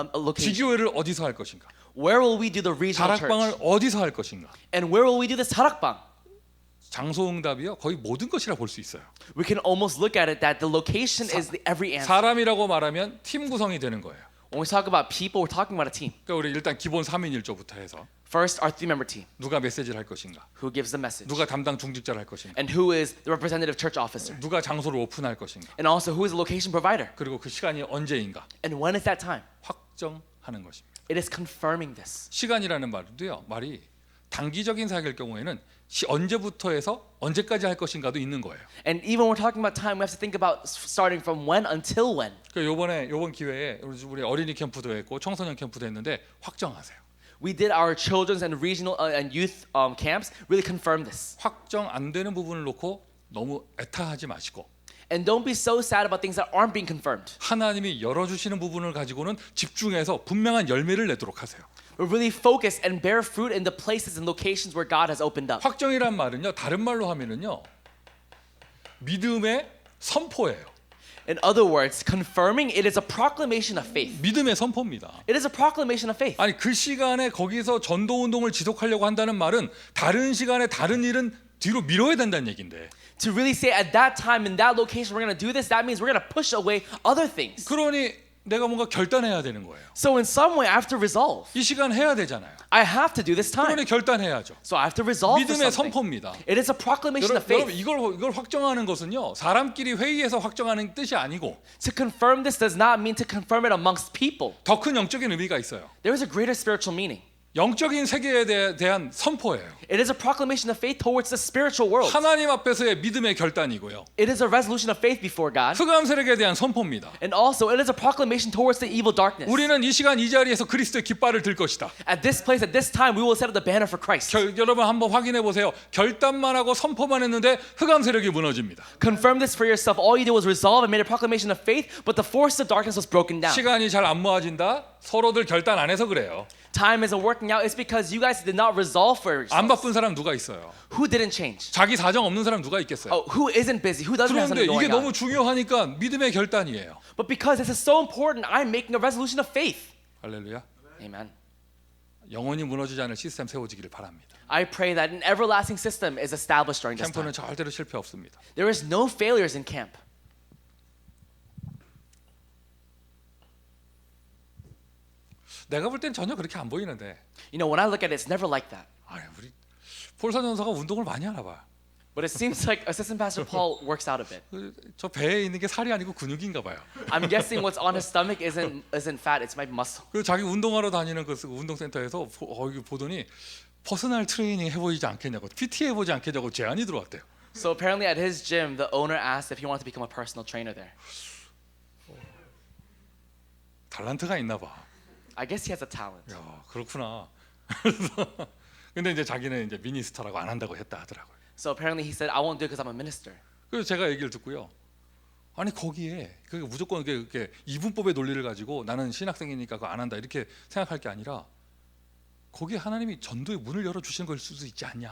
A location. 지교회를 어디서 할 것인가? Where will we do the regional 다락방을 church? 어디서 할 것인가? And where will we do this 다락방? 장소 응답이요 거의 모든 것이라 볼 수 있어요. We can almost look at it that the location is the every answer. 사람이라고 말하면 팀 구성이 되는 거예요. When we talk about people, we're talking about a team. 그러니까 우리 일단 기본 3인 1조부터 해서 First, our three-member team. 누가 메시지를 할 것인가? Who gives the message? 누가 담당 중직자를 할 것인가? And who is the representative church officer? 누가 장소를 오픈할 것인가? And also, who is the location provider? 그리고 그 시간이 언제인가? And when is that time? 확정하는 것입니다. It is confirming this. 시간이라는 말이 단기적인 사역일 경우에는 언제부터 해서 언제까지 할 것인가도 있는 거예요. And even when we're talking about time, we have to think about starting from when until when. 그러니까 이번 기회에 우리 어린이 캠프도 했고 청소년 캠프도 했는데 확정하세요. We did our children's and regional and youth camps. Really confirm this. 확정 안 되는 부분을 놓고 너무 애타하지 마시고. And don't be so sad about things that aren't being confirmed. 하나님이 열어주시는 부분을 가지고는 집중해서 분명한 열매를 내도록 하세요. But really focus and bear fruit in the places and locations where God has opened up. 확정이란 말은요, 다른 말로 하면은요, 믿음의 선포예요. In other words, confirming it is a proclamation of faith. 믿음의 선포입니다. It is a proclamation of faith. 아니 그 시간에 거기서 전도 운동을 지속하려고 한다는 말은 다른 시간에 다른 일은 뒤로 미뤄야 된다는 얘긴데. To really say at that time in that location we're going to do this, that means we're going to push away other things. 그러니 내가 뭔가 결단해야 되는 거예요. So in some way I have to resolve. 이 시간 해야 되잖아요. I have to do this time. 그러니 결단해야죠. So I have to resolve for 믿음의 something. 선포입니다. It is a proclamation of 여러분 faith. 이걸 확정하는 것은요 사람끼리 회의에서 확정하는 뜻이 아니고 To confirm this does not mean to confirm it amongst people. 더 큰 영적인 의미가 있어요. There is a greater spiritual meaning. 영적인 세계에 대한 선포예요. It is a proclamation of faith towards the spiritual world. 하나님 앞에서의 믿음의 결단이고요. It is a resolution of faith before God. 흑암 세력에 대한 선포입니다. And also it is a proclamation towards the evil darkness. 우리는 이 시간 이 자리에서 그리스도의 깃발을 들 것이다. At this place, at this time, we will set up the banner for Christ. 여러분 한번 확인해 보세요. 결단만 하고 선포만 했는데 흑암 세력이 무너집니다. Confirm this for yourself. All you did was resolve and made a proclamation of faith, but the force of darkness was broken down. 시간이 잘 안 모아진다. 서로들 결단 안 해서 그래요. Time isn't working out. It's because you guys did not resolve for yourselves. 안 바쁜 사람 누가 있어요? Who didn't change? 자기 사정 없는 사람 누가 있겠어요? Who isn't busy? Who doesn't have 그런데 something 이게 going on? 너무 중요하니까 믿음의 결단이에요. But because this is so important, I'm making a resolution of faith. 할렐루야. Amen. 영원히 무너지지 않을 시스템 세워지기를 바랍니다. I pray that an everlasting system is established during this 캠프는 time. 절대로 실패 없습니다. There is no failures in camp. 내가 볼 땐 전혀 그렇게 안 보이는데. You know, when I look at it, it's never like that. 아유, 우리 폴사전사가 운동을 많이 하나 봐. But it seems like Assistant Pastor Paul works out a bit. 저 배에 있는 게 살이 아니고 근육인가 봐요. I'm guessing what's on his stomach isn't fat, it's my muscle. 그 자기 운동하러 다니는 그 운동센터에서 보더니 퍼스널 트레이닝 해보이지 않겠냐고, PT 해보지 않겠냐고 제안이 들어왔대요. So apparently at his gym, the owner asked if he wanted to become a personal trainer there. 달란트가 있나 봐. I guess he has a talent. 야, 그렇구나. 근데 이제 자기는 이제 미니스터라고 안 한다고 했다 하더라고요. So apparently he said, I won't do it because I'm a minister. 그래서 제가 얘기를 듣고요. 아니 거기에 그게 무조건 이렇게 이분법의 논리를 가지고 나는 신학생이니까 그거 안 한다 이렇게 생각할 게 아니라 거기에 하나님이 전도의 문을 열어 주시는 걸 수도 있지 않냐.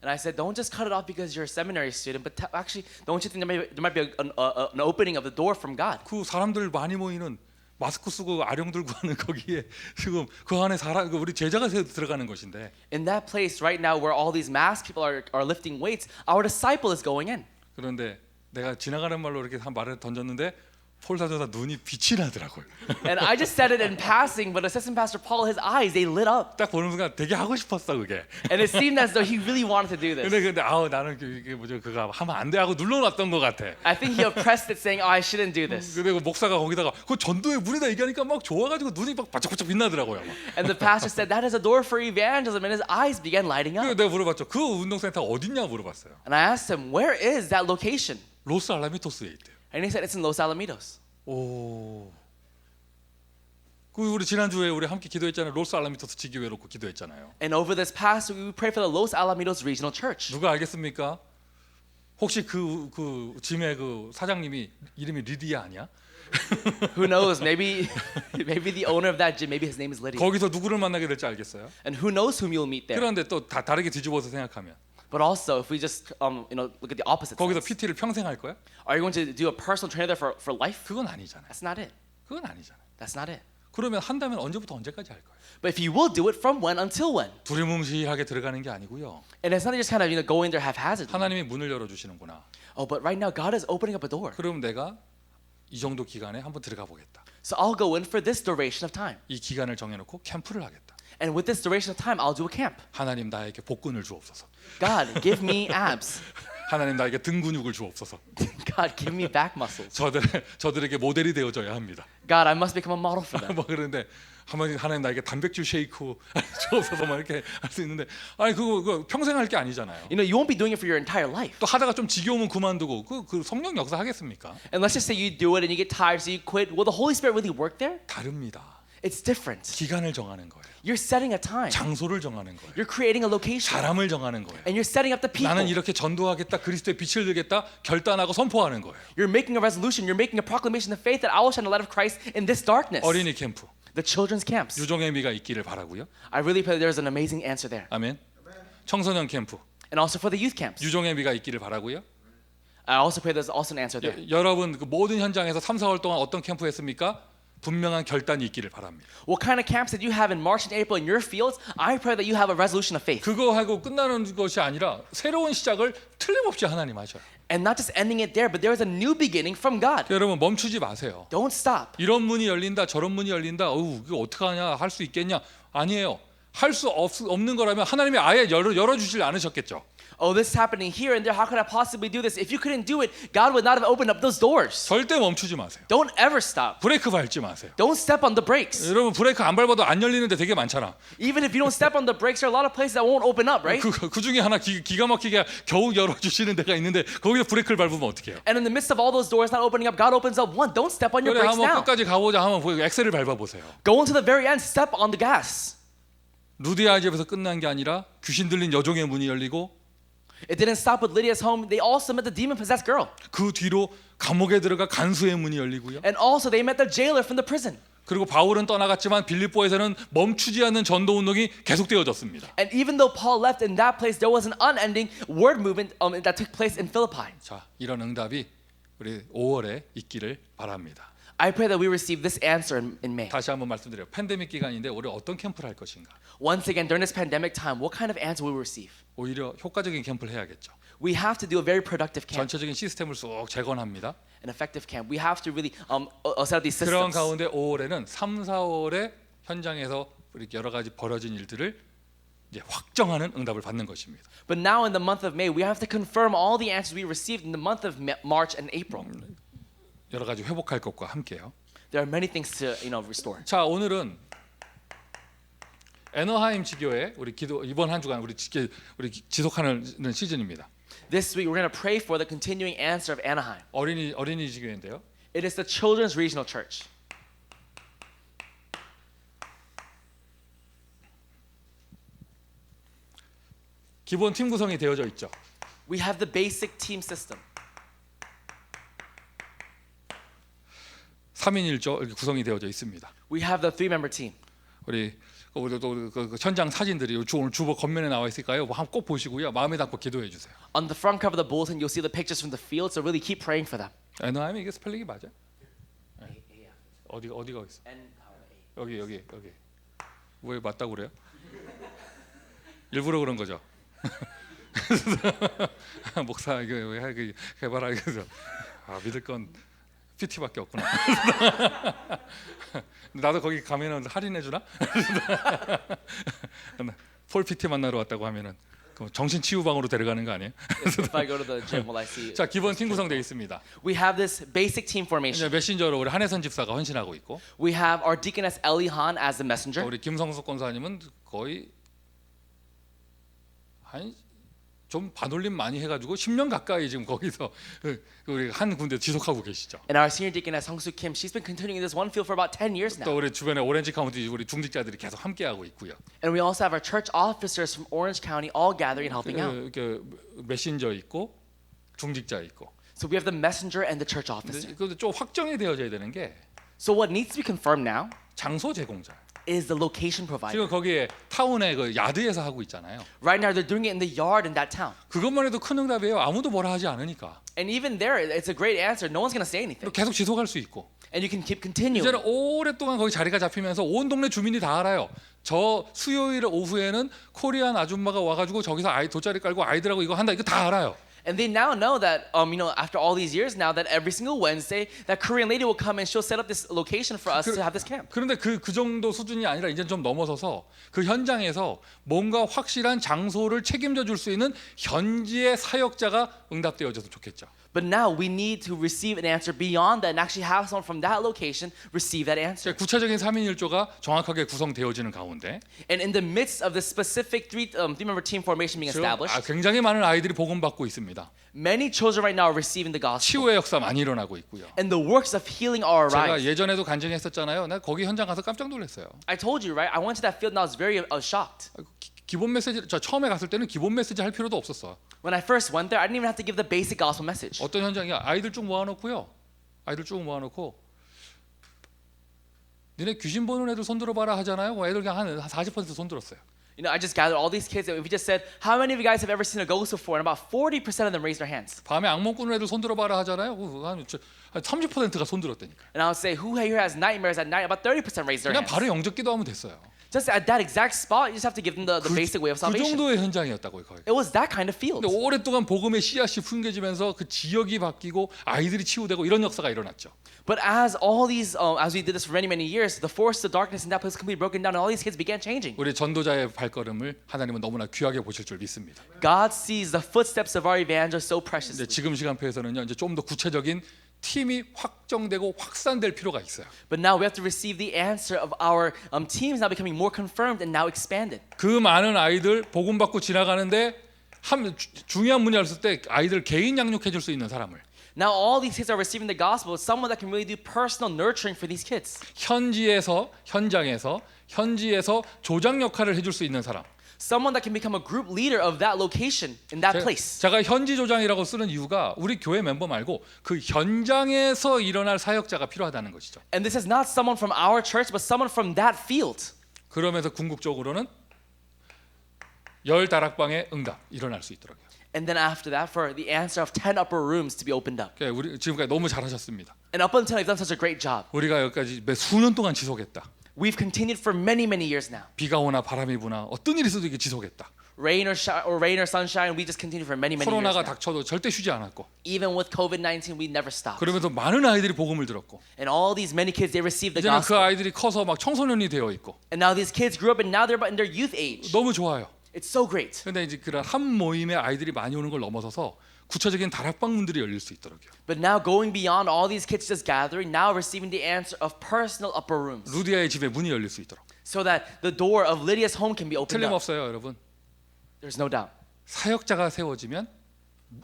And I said, don't just cut it off because you're a seminary student, but actually, don't you think there might be an opening of the door from God? 그 사람들 많이 모이는 마스크 쓰고 아령 들고 하는 거기에 지금 그 안에 우리 제자가 들어가는 것인데. In that place right now where all these masked people are lifting weights, our disciple is going in. 그런데 내가 지나가는 말로 이렇게 한 말을 던졌는데 폴사전사 눈이 빛이 나더라고요. And I just said it in passing, but Assistant Pastor Paul, his eyes, they lit up. 딱 보는 순간 되게 하고 싶었어 그게. And it seemed as though he really wanted to do this. 근데 나는 이게 뭐죠 그거 하면 안 돼 하고 눌러놨던 것 같아. I think he oppressed it, saying, "Oh, I shouldn't do this." 그리고 목사가 거기다가 그 전도의 문이다 얘기하니까 막 좋아가지고 눈이 막 바짝바짝 빛나더라고요. And the pastor said, "That is a door for evangelism," and his eyes began lighting up. 내가 물어봤죠. 그 운동센터 어딨냐 물어봤어요. And I asked him, "Where is that location?" 로스 알라미토스에 있대요. And he said, "It's in Los Alamitos." 오. 그 우리 지난주에 우리 함께 기도했잖아요. 로스 알라미토스 지교회 놓고 기도했잖아요. And over this past week, we prayed for the Los Alamitos Regional Church. 누가 알겠습니까? 혹시 그 짐의 그 사장님이 이름이 리디아 아니야? Who knows? Maybe the owner of that gym, maybe his name is Lydia. 거기서 누구를 만나게 될지 알겠어요? And who knows whom you'll meet there? 그런데 또 다르게 뒤집어서 생각하면 But also, if we just look at the opposite 거기서 sides, PT를 평생 할 거야? are you going to do a personal trainer there for life? 그건 아니잖아요. That's not it. 그건 아니잖아요. That's not it. 그러면 한다면 언제부터 언제까지 할 거예요? But if you will do it, from when until when? 두리뭉실하게 들어가는 게 아니고요. And it's not just kind of going there haphazardly. 하나님이 문을 열어 주시는구나. Oh, but right now God is opening up a door. 그럼 내가 이 정도 기간에 한번 들어가 보겠다. So I'll go in for this duration of time. 이 기간을 정해놓고 캠프를 하겠다. And with this duration of time, I'll do a camp. 하나님 나에게 복근을 주옵소서. God, give me abs. 하나님 나에게 등 근육을 주옵소서. God, give me back muscles. 저들에게 모델이 되어줘야 합니다. God, I must become a model for them. 뭐 그런데 하나님 나에게 단백질 쉐이크 주옵소서 막 이렇게 할 수 있는데 아니 그거 평생 할 게 아니잖아요. You know, you won't be doing it for your entire life. 또 하다가 좀 지겨우면 그만두고 그 성령 역사 하겠습니까? And let's just say you do it and you get tired, so you quit. Will the Holy Spirit really work there? 다릅니다. It's different. 기간을 정하는 거예요. You're setting a time. 장소를 정하는 거예요. You're creating a location. 사람을 정하는 거예요. And you're setting up the people. 나는 이렇게 전도하겠다, 그리스도의 빛을 들겠다 결단하고 선포하는 거예요. You're making a resolution. You're making a proclamation of faith that I will shine the light of Christ in this darkness. 어린이 캠프, The children's camps. 유종의 미가 있기를 바라고요. I really pray that there's an amazing answer there. 아멘. 청소년 캠프, And also for the youth camps. 유종의 미가 있기를 바라고요. I also pray there's also an answer there. 여러분 그 모든 현장에서 3, 4월 동안 어떤 캠프 했습니까? 분명한 결단이 있기를 바랍니다. What kind of camps did you have in March and April in your fields? I pray that you have a resolution of faith. 그거 하고 끝나는 것이 아니라 새로운 시작을 틀림없이 하나님 하셔요. And not just ending it there, but there is a new beginning from God. 여러분 멈추지 마세요. Don't stop. 이런 문이 열린다, 저런 문이 열린다. 이거 어떡하냐, 할 수 있겠냐? 아니에요. 할 수 없는 거라면 하나님이 아예 열어주질 않으셨겠죠. Oh, this is happening here and there. How could I possibly do this? If you couldn't do it, God would not have opened up those doors. 절대 멈추지 마세요. Don't ever stop. 브레이크 밟지 마세요. Don't step on the brakes. 여러분 브레이크 안 밟아도 안 열리는 데 되게 많잖아. Even if you don't step on the brakes, there are a lot of places that won't open up, right? 그 중에 하나 기가 막히게 겨우 열어주시는 데가 있는데 거기서 브레이크를 밟으면 어떡해요? And in the midst of all those doors not opening up, God opens up one. Don't step on your 그래 brakes 한번 now. 끝까지 가보자 하면 엑셀을 밟아보세요. Go into the very end. Step on the gas. 루디아 집에서 끝난 게 아니라 귀신 들린 여종의 문이 열리고 It didn't stop with Lydia's home. They also met the demon-possessed girl. 그 뒤로 감옥에 들어가 간수의 문이 열리고요. And also they met the jailer from the prison. 그리고 바울은 떠나갔지만 빌립보에서는 멈추지 않는 전도 운동이 계속되어졌습니다. And even though Paul left in that place, there was an unending word movement that took place in Philippi. 자, 이런 응답이 우리 5월에 있기를 바랍니다. I pray that we receive this answer in May. 다시 한번 말씀드려요. 팬데믹 기간인데 우리 어떤 캠프를 할 것인가? Once again, during this pandemic time, what kind of answer will we receive? 오히려 효과적인 캠프를 해야겠죠. We have to do a very productive camp, 전체적인 시스템을 쏙 재건합니다. an effective camp. We have to really set up these 그런 systems. 가운데 5월에는 3, 4월에 현장에서 이렇게 여러 가지 벌어진 일들을 이제 확정하는 응답을 받는 것입니다. But now in the month of May, we have to confirm all the answers we received in the month of March and April. 여러 가지 회복할 것과 함께요. There are many things to restore. 자, 오늘은 애너하임 지교회 우리 기도 이번 한 주간 우리 지속하는 시즌입니다. This week we're going to pray for the continuing answer of Anaheim. 어린이 지교회인데요. It is the Children's Regional Church. 기본 팀 구성이 되어져 있죠. We have the basic team system. 3인 1조 이렇게 구성이 되어져 있습니다. We have the 3-member team. 우리 그 현장 사진들이 오늘 주보 겉면에 나와 있을까요? 한번 꼭 보시고요. 마음에 담고 기도해 주세요. On the front cover of the bulletin, you'll see the pictures from the field. So really keep praying for them. 애너하임이 이게 스펠링이 맞아? 네. 어디가 있어? 여기. 왜 맞다고 그래요? 일부러 그런 거죠. 목사 이거 왜 해봐라 그래서 믿을 건 PT밖에 없구나. 나도 거기 가면은 할인해 주나? 폴 PT 만나러 왔다고 하면은 정신 치유방으로 데려가는 거 아니에요? If I go to the gym, will I see? 자, 기본 팀 구성되어 있습니다. We have this basic team formation. 이제 메신저로 우리 한혜선 집사가 헌신하고 있고, We have our deaconess Ellie Han as the messenger. 우리 김성숙 권사님은 거의 좀 반올림 많이 해가지고 10년 가까이 지금 거기서 우리 한 군데 지속하고 계시죠. And our senior deaconess Sung-Soo Kim, she's been continuing in this one field for about 10 years 또 now. 우리 주변에 오렌지 카운티 우리 중직자들이 계속 함께하고 있고요. And we also have our church officers from Orange County all gathering and helping out. 그 메신저 있고 중직자 있고. So we have the messenger and the church officer. 근데 좀 확정이 되어져야 되는 게 So what needs to be confirmed now 장소 제공자. is the location provider. 지금 거기에 타운의 그 야드에서 하고 있잖아요. Right now they're doing it in the yard in that town. 그것만 해도 큰 응답이에요. 아무도 뭐라 하지 않으니까. And even there, it's a great answer. No one's going to say anything. 계속 지속할 수 있고. And you can keep continuing. 이제는 오랫동안 거기 자리가 잡히면서 온 동네 주민이 다 알아요. 저 수요일 오후에는 코리안 아줌마가 와가지고 저기서 돗자리 깔고 아이들하고 이거 한다. 이거 다 알아요. And they now know that, after all these years now, that every single Wednesday, that Korean lady will come and she'll set up this location for us to have this camp. 그런데 그 정도 수준이 아니라 이제 좀 넘어서서 그 현장에서 뭔가 확실한 장소를 책임져 줄 수 있는 현지의 사역자가 응답되어져도 좋겠죠. But now we need to receive an answer beyond that and actually have someone from that location receive that answer. 구체적인 3인 1조가 정확하게 구성되어지는 가운데 And in the midst of the specific three-member team formation being established, 굉장히 많은 아이들이 복음받고 있습니다. many children right now are receiving the gospel. 치유의 역사 많이 일어나고 있고요. And the works of healing are 제가 arising. 예전에도 간증했었잖아요. 나 거기 현장 가서 깜짝 놀랐어요. I told you, right? I went to that field and I was very shocked. 기본 메시지 저 처음에 갔을 때는 기본 메시지 할 필요도 없었어. When I first went there, I didn't even have to give the basic gospel message. 어떤 현장이야? 아이들 쭉 모아놓고요. 아이들 쭉 모아놓고 니네 귀신 보는 애들 손들어 봐라 하잖아요. 애들 그냥 한 40% 손들었어요. I just gathered all these kids and we just said, how many of you guys have ever seen a ghost before? And about 40% of them raised their hands. 밤에 악몽 꾸는 애들 손들어 봐라 하잖아요. 한 30%가 손들었다니까. And I would say, who here has nightmares at night? About 30% raised their 그냥 hands. 바로 영접 기도하면 됐어요. Just at that exact spot, you just have to give them the basic way of 그 salvation. 정도의 현장이었다고요, 거기. It was that kind of field. 근데 오랫동안 복음의 씨앗이 풍겨지면서 그 지역이 바뀌고 아이들이 치유되고 이런 역사가 일어났죠. But as we did this for many years, the force of darkness in that place completely broken down, and all these kids began changing. 우리 전도자의 발걸음을 하나님은 너무나 귀하게 보실 줄 믿습니다. God sees the footsteps of our evangelists so preciously. 지금 시간표에서는요, 이제 좀 더 구체적인 팀이 확정되고 확산될 필요가 있어요. But now we have to receive the answer of our teams now becoming more confirmed and now expanded. 그 많은 아이들 복음 받고 지나가는데 중요한 문제 있을 때 아이들 개인 양육해 줄 수 있는 사람을. Now all these kids are receiving the gospel. Someone that can really do personal nurturing for these kids. 현장에서 조장 역할을 해줄 수 있는 사람. Someone that can become a group leader of that location in that place. 제가 현지 조장이라고 쓰는 이유가 우리 교회 멤버 말고 그 현장에서 일어날 사역자가 필요하다는 것이죠. And this is not someone from our church, but someone from that field. 그러면서 궁극적으로는 10 다락방의 응답 일어날 수 있도록요. And then after that, for the answer of 10 upper rooms to be opened up. 우리 지금까지 너무 잘하셨습니다. And up until now, you've done such a great job. 우리가 여기까지 몇 수년 동안 지속했다. We've continued for many, many years now. 비가 오나 바람이 부나 어떤 일이 있어도 이게 지속했다. Rain or sunshine, we just continue for many, many years 코로나가 now. 닥쳐도 절대 쉬지 않았고. Even with COVID-19, we never stopped. 그러면서 많은 아이들이 복음을 들었고. And all these many kids, they received the 이제는 그 gospel. 아이들이 커서 막 청소년이 되어 있고. And now these kids grew up and now they're in their youth age. 너무 좋아요. It's so great. 근데 이제 그런 한 모임에 아이들이 많이 오는 걸 넘어서서 구체적인 다락방 문들이 열릴 수 있더라고요. But now going beyond all these kids just gathering, now receiving the answer of personal upper rooms. 루디아의 집에 문이 열릴 수 있도록. So that the door of Lydia's home can be opened up. 틀림없어요, 여러분. There's no doubt. 사역자가 세워지면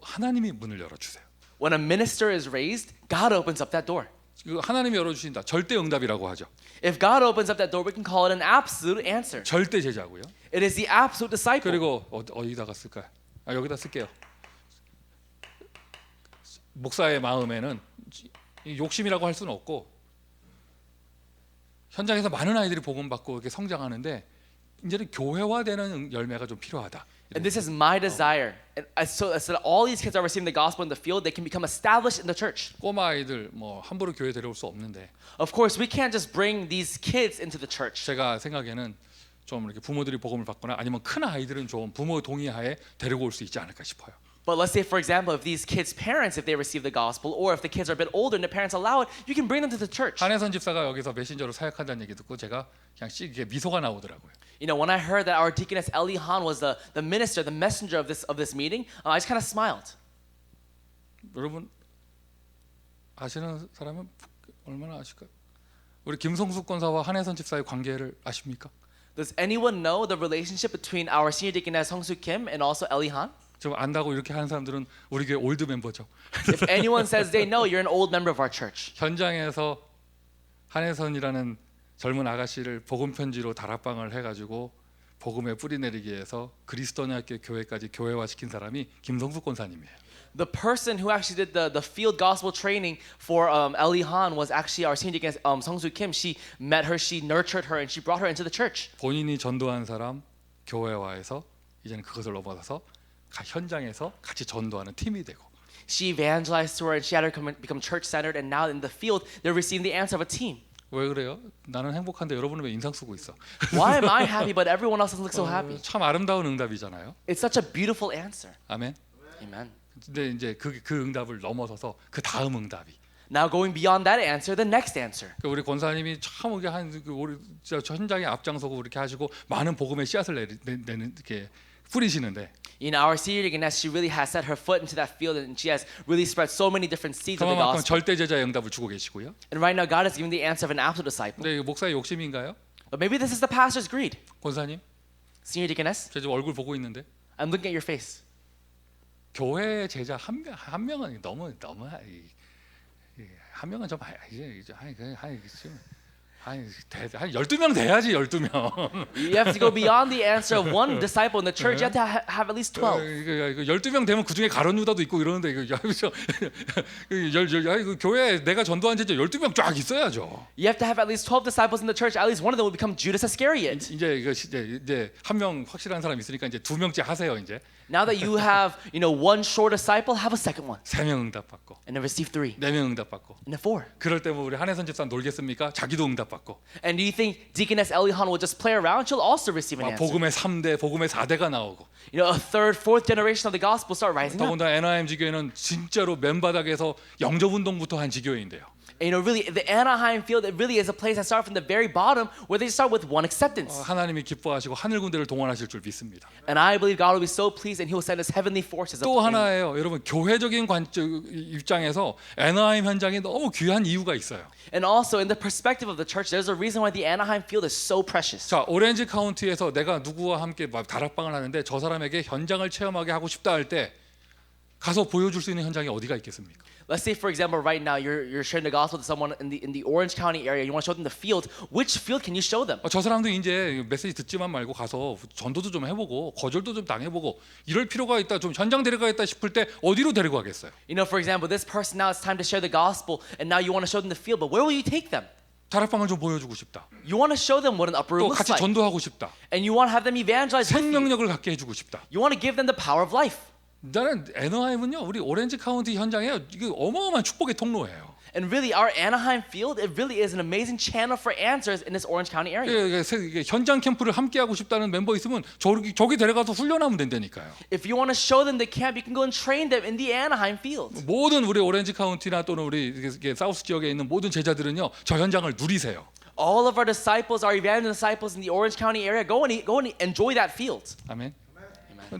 하나님이 문을 열어주세요. When a minister is raised, God opens up that door. 하나님이 열어주신다. 절대 응답이라고 하죠. If God opens up that door, we can call it an absolute answer. 절대 제자고요. It is the absolute disciple. 그리고 어디다가 쓸까요? 여기다 쓸게요. 목사의 마음에는 욕심이라고 할 수는 없고 현장에서 많은 아이들이 복음 받고 이렇게 성장하는데 이제는 교회화되는 열매가 좀 필요하다. And this is my desire. And so that all these kids are receiving the gospel in the field, they can become established in the church. 꼬마 아이들 뭐 함부로 교회 데려올 수 없는데. Of course, we can't just bring these kids into the church. 제가 생각에는 좀 이렇게 부모들이 복음을 받거나 아니면 큰 아이들은 좀 부모 동의하에 데리고 올 수 있지 않을까 싶어요. But let's say, for example, if these kids' parents, if they receive the gospel, or if the kids are a bit older and the parents allow it, you can bring them to the church. 한혜선 집사가 여기서 메신저로 사역한다는 얘기 듣고 제가 그냥 이게 미소가 나오더라고요. You know, when I heard that our deaconess Ellie Han was the minister, the messenger of this meeting, I just kind of smiled. 여러분 아시는 사람은 얼마나 아실까요? 우리 김성숙 권사와 한혜선 집사의 관계를 아십니까? Does anyone know the relationship between our senior deaconess Sung Soo Kim and also Ellie Han? 좀 안다고 이렇게 하는 사람들은 우리 교회 올드 멤버죠. If anyone says they know, you're an old member of our church. 현장에서 한혜선이라는 젊은 아가씨를 복음 편지로 다락방을 해가지고 복음에 뿌리 내리기 위해서 그리스도인학교 교회까지 교회화시킨 사람이 김성숙 권사님이에요. The person who actually did the field gospel training for Ellie Han was actually our senior deaconess Sung Soo Kim. She met her, she nurtured her, and she brought her into the church. 본인이 전도한 사람 교회화해서 이제는 그것을 넘어서서 현장에서 같이 전도하는 팀이 되고. She evangelized to her, and she had her become church-centered, and now in the field, they're receiving the answer of a team. 왜 그래요? 나는 행복한데 여러분은 왜 인상 쓰고 있어? Why am I happy, but everyone else doesn't look so happy? 참 아름다운 응답이잖아요. It's such a beautiful answer. 아멘. Amen. 근데 이제 그 응답을 넘어서서 그 다음 응답이. Now going beyond that answer, the next answer. 우리 권사님이 참 우리 우리 현장에 앞장서고 이렇게 하시고 많은 복음의 씨앗을 내는 이렇게 뿌리시는데. You know, our senior deaconess, she really has set her foot into that field, and she has really spread so many different seeds of the 그만큼 gospel. 절대 제자의 응답을 주고 계시고요. And right now, God has given the answer of an absolute disciple. 근데 목사의 욕심인가요? But maybe this is the pastor's greed. 권사님, Senior deaconess, 제 지금 얼굴 보고 있는데 I'm looking at your face. 교회 제자 한 명은 너무 한 명은 좀 이제 한 12명 돼야지 12명. You have to go beyond the answer of one disciple in the church. You have to have at least 12. 12명 되면 그 중에 가론 유다도 있고 이러는데 교회에 내가 전도한 제자 12명 쫙 있어야죠. You have to have at least 12 disciples in the church. At least one of them will become Judas Iscariot. 이제 한 명 확실한 사람 있으니까 이제 2명째 하세요 이제. Now that you have, one sure disciple, have a second one. 3명 응답 받고. And then receive 3. 4명 응답 받고. And then 4. 그럴 때 뭐 우리 한혜선 집사 놀겠습니까? 자기도 응답 받고. And do you think Deaconess Ellie Han will just play around? She'll also receive an answer. 복음의 3대, 복음의 4대가 나오고. A third, fourth generation of the gospel start rising up. 더군다나 NIM 지교회는 진짜로 맨바닥에서 영접 운동부터 한 지교회인데요. And really, the Anaheim field, it really is a place that starts from the very bottom, where they start with one acceptance. 하나님이 기뻐하시고 하늘 군대를 동원하실 줄 믿습니다. And I believe God will be so pleased, and He will send His heavenly forces. 또 하나예요, 여러분 교회적인 입장에서 NIM 현장이 너무 귀한 이유가 있어요. And also, in the perspective of the church, there's a reason why the Anaheim field is so precious. 자, 오렌지 카운티에서 내가 누구와 함께 다락방을 하는데 저 사람에게 현장을 체험하게 하고 싶다 할 때 가서 보여줄 수 있는 현장이 어디가 있겠습니까? Let's say, for example, right now you're sharing the gospel to someone in the Orange County area. You want to show them the field. Which field can you show them? 저 사람도 이제 메시지 듣지만 말고 가서 전도도 좀 해보고 거절도 좀 당해보고 이럴 필요가 있다, 좀 현장 데려가겠다 싶을 때 어디로 데리고 가겠어요? For example, this person now it's time to share the gospel, and now you want to show them the field. But where will you take them? 다락방을 좀 보여주고 싶다. You want to show them what an upper room 또 looks 같이 like. 전도하고 싶다. And you want to have them evangelize with you. 생명력을 갖게 해주고 싶다. You want to give them the power of life. 나는 애너하임은요 우리 오렌지 카운티 현장에 이게 어마어마한 축복의 통로예요. And really, our Anaheim field, it really is an amazing channel for answers in this Orange County area. 이게 현장 캠프를 함께 하고 싶다는 멤버 있으면 저기 데려가서 훈련하면 된다니까요. If you want to show them the camp, you can go and train them in the Anaheim field. 모든 우리 오렌지 카운티나 또는 우리 사우스 지역에 있는 모든 제자들은요 저 현장을 누리세요. All of our disciples, our evangelist disciples in the Orange County area, go and enjoy that field. 아멘.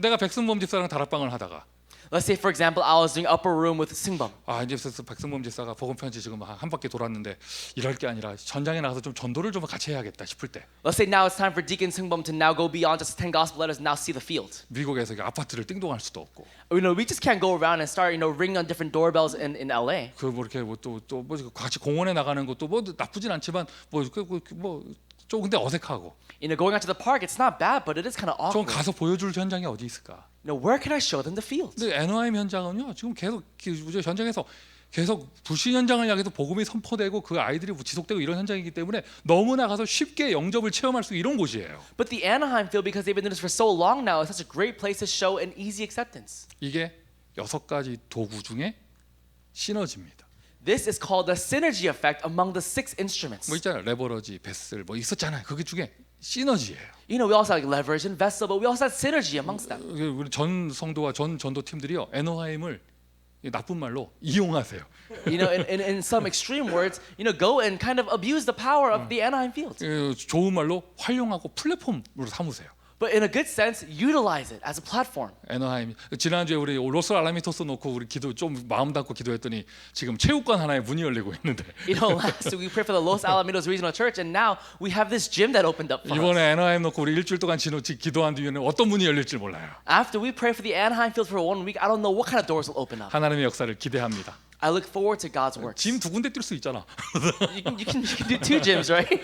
내가 백승범 집사랑 다락방을 하다가 Let's say, for example, I was doing upper room with Singbum. 이제 백승범 집사가 복음 편지 지금 한 바퀴 돌았는데 이럴 게 아니라 전장에 나가서 좀 전도를 좀 같이 해야겠다 싶을 때 Let's say now it's time for Deacon Singbum to now go beyond just 10 gospel letters and now see the field. 미국에서 아파트를 띵동할 수도 없고 We just can't go around and start, ringing on different doorbells in LA. 그 뭐 이렇게 또 같이 공원에 나가는 것도 뭐 나쁘진 않지만 좀 근데 어색하고. Going out to the park, it's not bad, but it is kind of 좀 awkward. 가서 보여줄 현장이 어디 있을까? Where can I show them the field? 근데 애너하임 현장은요 지금 계속 현장에서 계속 불신 현장을 향해서 복음이 선포되고 그 아이들이 지속되고 이런 현장이기 때문에 너무나 가서 쉽게 영접을 체험할 수 이런 곳이에요. But the Anaheim field, because they've been doing this for so long now, is such a great place to show an easy acceptance. 이게 6가지 도구 중에 시너지입니다. This is called the synergy effect among the 6 instruments. 뭐 있잖아요. 레버러지, 베슬 뭐 있었잖아요. 그게 중에 시너지예요. We also have leverage and vessel, but we also have synergy amongst them. 우리 전 성도와 전 전도 팀들이요. 애너하임을 나쁜 말로 이용하세요. In some extreme words, go and kind of abuse the power of the Anaheim field. 좋은 말로 활용하고 플랫폼으로 삼으세요. But in a good sense, utilize it as a platform. 애너하임 지난주에 우리 로스 알라미토스 놓고 우리 기도 좀 마음 닫고 기도했더니 지금 체육관 하나에 문이 열리고 있는데. Last week we prayed for the Los Alamitos Regional Church, and now we have this gym that opened up for us. 이번에 애너하임 놓고 우리 일주일 동안 기도한 뒤에는 어떤 문이 열릴지 몰라요. After we pray for the Anaheim field for 1 week, I don't know what kind of doors will open up. 하나님의 역사를 기대합니다. I look forward to God's works. 짐 2군데 뛸 수 있잖아. You can do 2 gyms, right?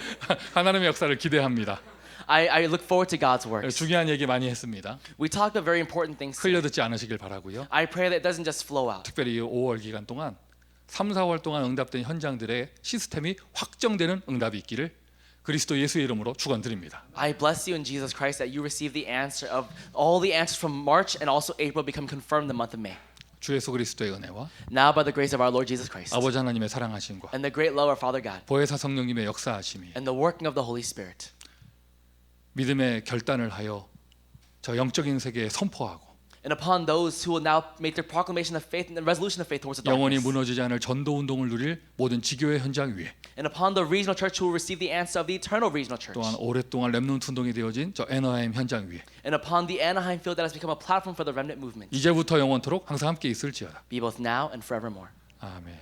하나님의 역사를 기대합니다. I look forward to God's works. 중요한 얘기 많이 했습니다. We talked about very important things. 흘려듣지 않으시길 바라고요. I pray that it doesn't just flow out. 특별히 5월 기간 동안 3, 4월 동안 응답된 현장들의 시스템이 확정되는 응답이 있기를 그리스도 예수의 이름으로 축원드립니다. I bless you in Jesus Christ that you receive the answer of all the answers from March and also April become confirmed the month of May. 주 예수 그리스도의 은혜와 Now by the grace of our Lord Jesus Christ 아버지 하나님의 사랑하심과 and the great love of our Father God 보혜사 성령님의 역사하심이 and the working of the Holy Spirit 믿음의 결단을 하여 저 영적인 세계에 선포하고 and upon those who will now make their proclamation of faith and the resolution of faith towards the 영원히 darkness 무너지지 않을 전도 운동을 누릴 모든 지교회 현장 위에 and upon the regional church who will receive the answer of the eternal regional church 또한 오랫동안 렘넌트 운동이 되어진 저 애너하임 현장 위에 and upon the Anaheim field that has become a platform for the remnant movement 이제부터 영원토록 항상 함께 있을지어다. be both now and forevermore. 아멘.